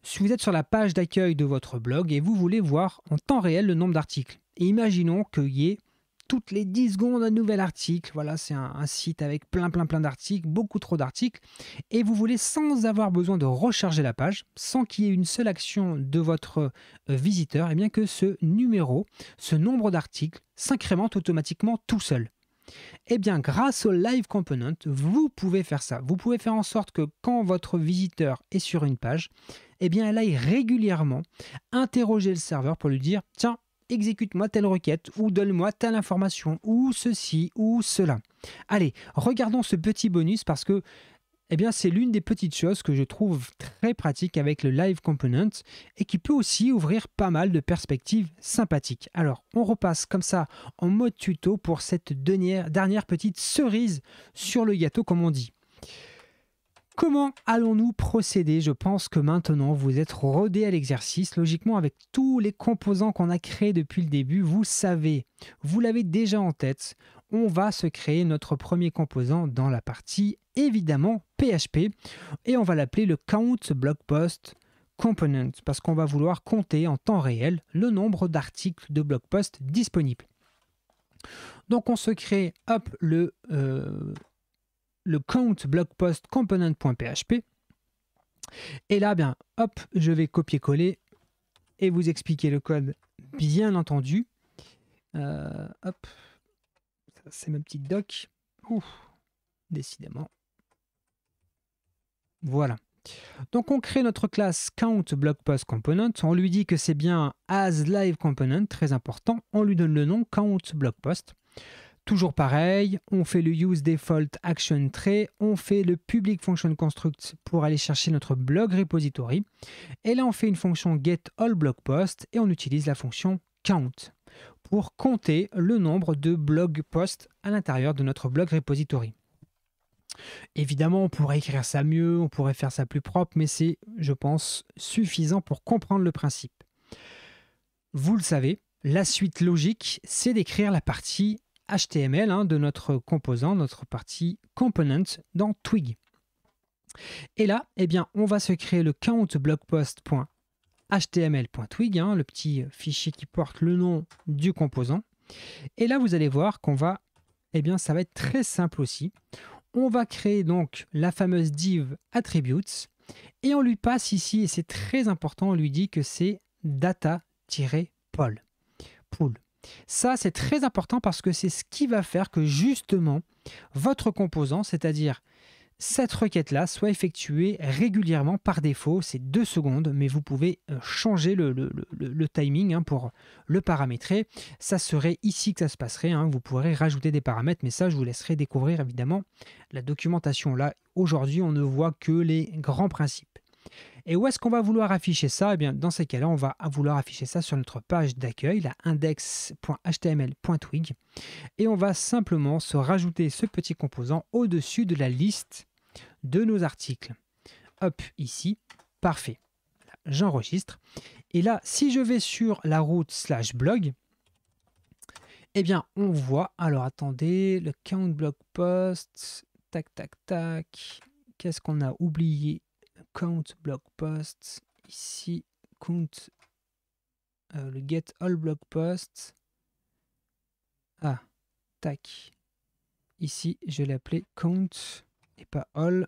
si vous êtes sur la page d'accueil de votre blog et vous voulez voir en temps réel le nombre d'articles, et imaginons qu'il y ait toutes les 10 secondes un nouvel article, voilà, c'est un site avec plein d'articles, beaucoup trop d'articles, et vous voulez sans avoir besoin de recharger la page, sans qu'il y ait une seule action de votre visiteur, et bien que ce numéro, ce nombre d'articles s'incrémente automatiquement tout seul. Eh bien, grâce au Live Component, vous pouvez faire ça. Vous pouvez faire en sorte que quand votre visiteur est sur une page, eh bien, elle aille régulièrement interroger le serveur pour lui dire « Tiens, exécute-moi telle requête ou donne-moi telle information ou ceci ou cela. » Allez, regardons ce petit bonus parce que eh bien, c'est l'une des petites choses que je trouve très pratique avec le Live Component et qui peut aussi ouvrir pas mal de perspectives sympathiques. Alors, on repasse comme ça en mode tuto pour cette dernière petite cerise sur le gâteau, comme on dit. Comment allons-nous procéder? Je pense que maintenant vous êtes rodés à l'exercice. Logiquement, avec tous les composants qu'on a créés depuis le début, vous savez, vous l'avez déjà en tête, on va se créer notre premier composant dans la partie évidemment PHP et on va l'appeler le Count Blog Post Component parce qu'on va vouloir compter en temps réel le nombre d'articles de blog post disponibles. Donc on se crée le count blog post component.php et là bien hop, je vais copier-coller et vous expliquer le code bien entendu. Hop, c'est ma petite doc. Ouh, décidément. Voilà. Donc on crée notre classe count blog post component. On lui dit que c'est bien as live component, très important. On lui donne le nom count blog post. Toujours pareil, on fait le use default action trait, on fait le public function construct pour aller chercher notre blog repository. Et là on fait une fonction get all blog post et on utilise la fonction count pour compter le nombre de blog posts à l'intérieur de notre blog repository. Évidemment, on pourrait écrire ça mieux, on pourrait faire ça plus propre, mais c'est, je pense, suffisant pour comprendre le principe. Vous le savez, la suite logique, c'est d'écrire la partie HTML de notre composant, notre partie component dans Twig. Et là, eh bien, on va se créer le countblogpost.html.twig, le petit fichier qui porte le nom du composant. Et là, vous allez voir qu'on va, eh bien, ça va être très simple aussi. On va créer donc la fameuse div attributes et on lui passe ici, et c'est très important, on lui dit que c'est data-pool. Ça, c'est très important parce que c'est ce qui va faire que justement votre composant, c'est-à-dire cette requête-là, soit effectuée régulièrement par défaut. C'est 2 secondes, mais vous pouvez changer le timing pour le paramétrer. Ça serait ici que ça se passerait. Vous pourrez rajouter des paramètres, mais ça, je vous laisserai découvrir évidemment la documentation. Là, aujourd'hui, on ne voit que les grands principes. Et où est-ce qu'on va vouloir afficher ça? Eh bien, dans ces cas-là, on va vouloir afficher ça sur notre page d'accueil, la index.html.twig. Et on va simplement se rajouter ce petit composant au-dessus de la liste de nos articles. Hop, ici, parfait. J'enregistre. Et là, si je vais sur la route /blog, eh bien, on voit, alors attendez, le count blog post, tac. Qu'est-ce qu'on a oublié? Count blog post, ici, count, le get all blog post. Ah, tac. Ici, je l'ai appelé count et pas all.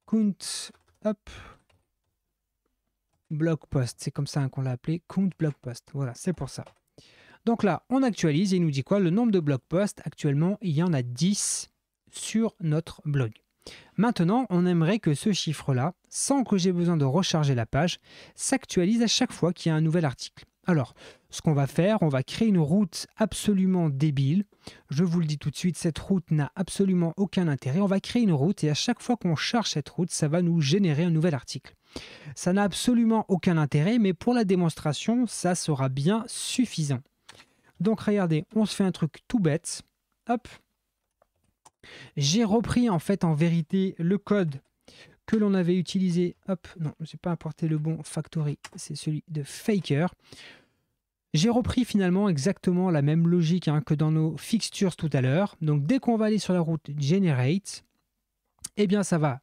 Count, hop, blog post. C'est comme ça qu'on l'a appelé, count blog post. Voilà, c'est pour ça. Donc là, on actualise et il nous dit quoi? Le nombre de blog posts, actuellement, il y en a 10 sur notre blog. Maintenant, on aimerait que ce chiffre-là, sans que j'ai besoin de recharger la page, s'actualise à chaque fois qu'il y a un nouvel article. Alors, ce qu'on va faire, on va créer une route absolument débile. Je vous le dis tout de suite, cette route n'a absolument aucun intérêt. On va créer une route et à chaque fois qu'on charge cette route, ça va nous générer un nouvel article. Ça n'a absolument aucun intérêt, mais pour la démonstration, ça sera bien suffisant. Donc, regardez, on se fait un truc tout bête. Hop. J'ai repris en fait en vérité le code que l'on avait utilisé. Hop, non, je n'ai pas importé le bon factory, c'est celui de Faker. J'ai repris finalement exactement la même logique hein, que dans nos fixtures tout à l'heure. Donc dès qu'on va aller sur la route Generate, eh bien ça va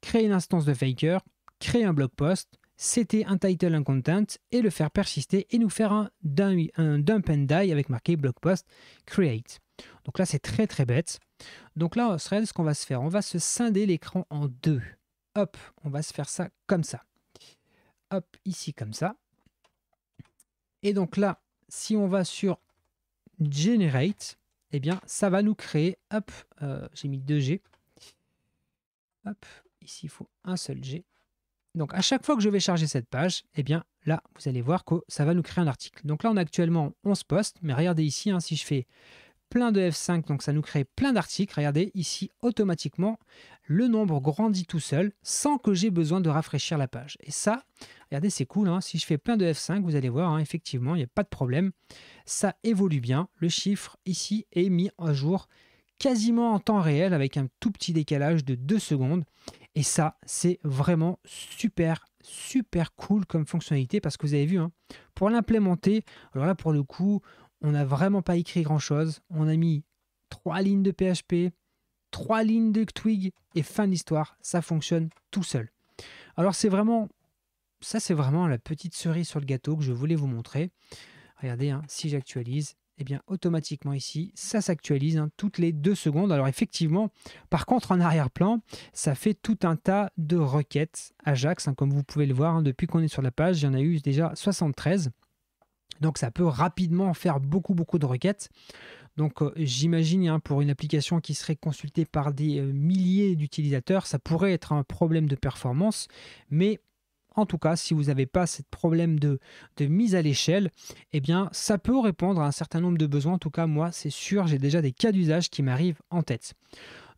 créer une instance de Faker, créer un blog post, setter un title, un content et le faire persister et nous faire un dump and die avec marqué blog post create. Donc là c'est très très bête. Donc là regardez ce qu'on va se faire. On va se scinder l'écran en deux. Hop, on va se faire ça comme ça. Hop, ici comme ça. Et donc là, si on va sur Generate, eh bien, ça va nous créer, hop, j'ai mis 2G. Hop, ici, il faut un seul G. Donc, à chaque fois que je vais charger cette page, eh bien, là, vous allez voir que ça va nous créer un article. Donc là, on a actuellement 11 posts, mais regardez ici, hein, si je fais plein de F5, donc ça nous crée plein d'articles. Regardez, ici, automatiquement, le nombre grandit tout seul sans que j'ai besoin de rafraîchir la page. Et ça, regardez, c'est cool. Hein. Si je fais plein de F5, vous allez voir, hein, effectivement, il n'y a pas de problème. Ça évolue bien. Le chiffre ici est mis à jour quasiment en temps réel avec un tout petit décalage de 2 secondes. Et ça, c'est vraiment super, super cool comme fonctionnalité parce que vous avez vu, hein, pour l'implémenter, alors là, pour le coup, on n'a vraiment pas écrit grand-chose. On a mis 3 lignes de PHP, 3 lignes de Twig et fin de l'histoire. Ça fonctionne tout seul. Alors c'est vraiment la petite cerise sur le gâteau que je voulais vous montrer. Regardez, hein, si j'actualise, eh bien automatiquement ici, ça s'actualise hein, toutes les 2 secondes. Alors effectivement, par contre en arrière-plan, ça fait tout un tas de requêtes Ajax, hein, comme vous pouvez le voir, hein, depuis qu'on est sur la page, il y en a eu déjà 73. Donc ça peut rapidement faire beaucoup de requêtes. Donc j'imagine hein, pour une application qui serait consultée par des milliers d'utilisateurs, ça pourrait être un problème de performance. Mais en tout cas, si vous n'avez pas ce problème de mise à l'échelle, eh bien ça peut répondre à un certain nombre de besoins. En tout cas, moi, c'est sûr, j'ai déjà des cas d'usage qui m'arrivent en tête.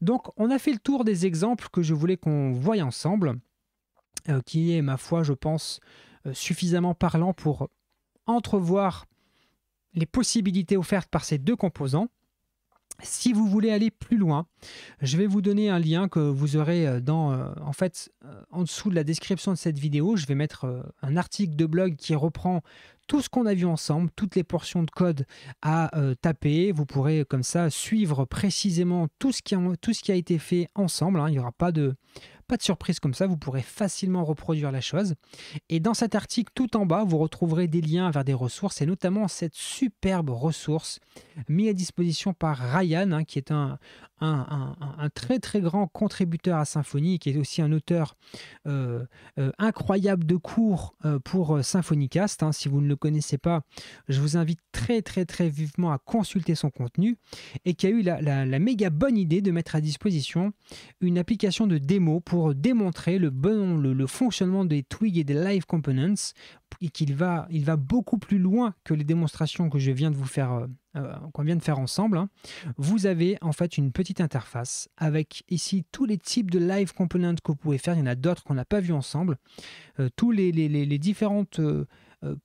Donc on a fait le tour des exemples que je voulais qu'on voie ensemble, qui est, ma foi, je pense, suffisamment parlant pour entrevoir les possibilités offertes par ces deux composants. Si vous voulez aller plus loin, je vais vous donner un lien que vous aurez en dessous de la description de cette vidéo. Je vais mettre un article de blog qui reprend tout ce qu'on a vu ensemble, toutes les portions de code à taper. Vous pourrez comme ça suivre précisément tout ce qui a été fait ensemble. Hein. Il n'y aura pas de surprise comme ça, vous pourrez facilement reproduire la chose. Et dans cet article, tout en bas, vous retrouverez des liens vers des ressources, et notamment cette superbe ressource mise à disposition par Ryan, hein, qui est un très très grand contributeur à Symfony, qui est aussi un auteur incroyable de cours pour Symfonycast. Hein. Si vous ne le connaissez pas, je vous invite très très très vivement à consulter son contenu, et qui a eu la méga bonne idée de mettre à disposition une application de démo pour démontrer le fonctionnement des Twig et des Live Components, et qu'il va beaucoup plus loin que les démonstrations que je viens de vous faire, qu'on vient de faire ensemble. Hein. Vous avez en fait une petite interface avec ici tous les types de Live Components que vous pouvez faire. Il y en a d'autres qu'on n'a pas vu ensemble. Tous les différentes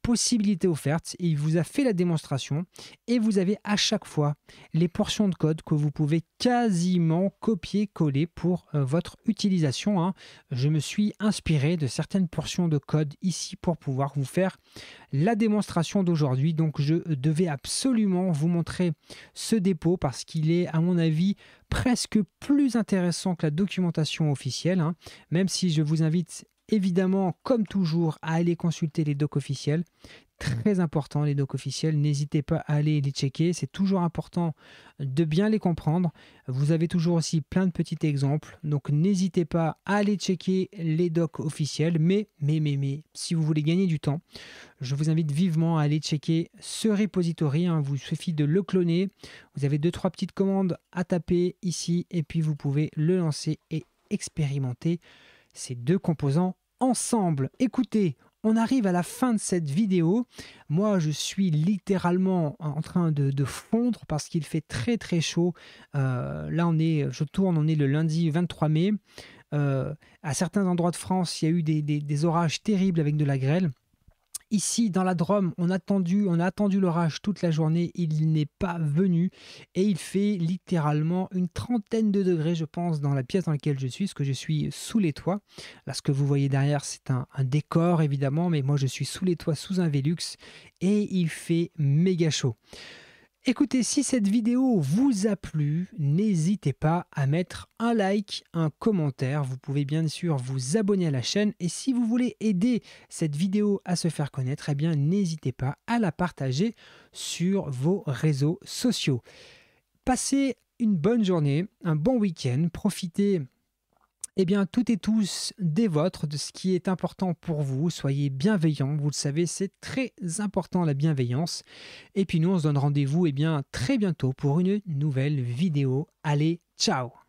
possibilités offertes. Il vous a fait la démonstration et vous avez à chaque fois les portions de code que vous pouvez quasiment copier-coller pour votre utilisation. Hein. Je me suis inspiré de certaines portions de code ici pour pouvoir vous faire la démonstration d'aujourd'hui. Donc je devais absolument vous montrer ce dépôt parce qu'il est à mon avis presque plus intéressant que la documentation officielle. Hein. Même si je vous invite évidemment, comme toujours, à aller consulter les docs officiels. Très important, les docs officiels. N'hésitez pas à aller les checker. C'est toujours important de bien les comprendre. Vous avez toujours aussi plein de petits exemples. Donc, n'hésitez pas à aller checker les docs officiels. Mais, si vous voulez gagner du temps, je vous invite vivement à aller checker ce repository. Hein. Il vous suffit de le cloner. Vous avez 2-3 petites commandes à taper ici. Et puis, vous pouvez le lancer et expérimenter ces deux composants ensemble. Écoutez, on arrive à la fin de cette vidéo. Moi, je suis littéralement en train de fondre parce qu'il fait très très chaud. Là, on est le lundi 23 mai. À certains endroits de France, il y a eu des orages terribles avec de la grêle. Ici, dans la Drôme, on a attendu l'orage toute la journée, il n'est pas venu et il fait littéralement une trentaine de degrés, je pense, dans la pièce dans laquelle je suis, parce que je suis sous les toits. Là, ce que vous voyez derrière, c'est un décor, évidemment, mais moi, je suis sous les toits, sous un Velux, et il fait méga chaud. Écoutez, si cette vidéo vous a plu, n'hésitez pas à mettre un like, un commentaire. Vous pouvez bien sûr vous abonner à la chaîne. Et si vous voulez aider cette vidéo à se faire connaître, eh bien n'hésitez pas à la partager sur vos réseaux sociaux. Passez une bonne journée, un bon week-end. Profitez toutes et tous des vôtres, de ce qui est important pour vous. Soyez bienveillants, vous le savez, c'est très important la bienveillance. Et puis nous, on se donne rendez-vous très bientôt pour une nouvelle vidéo. Allez, ciao!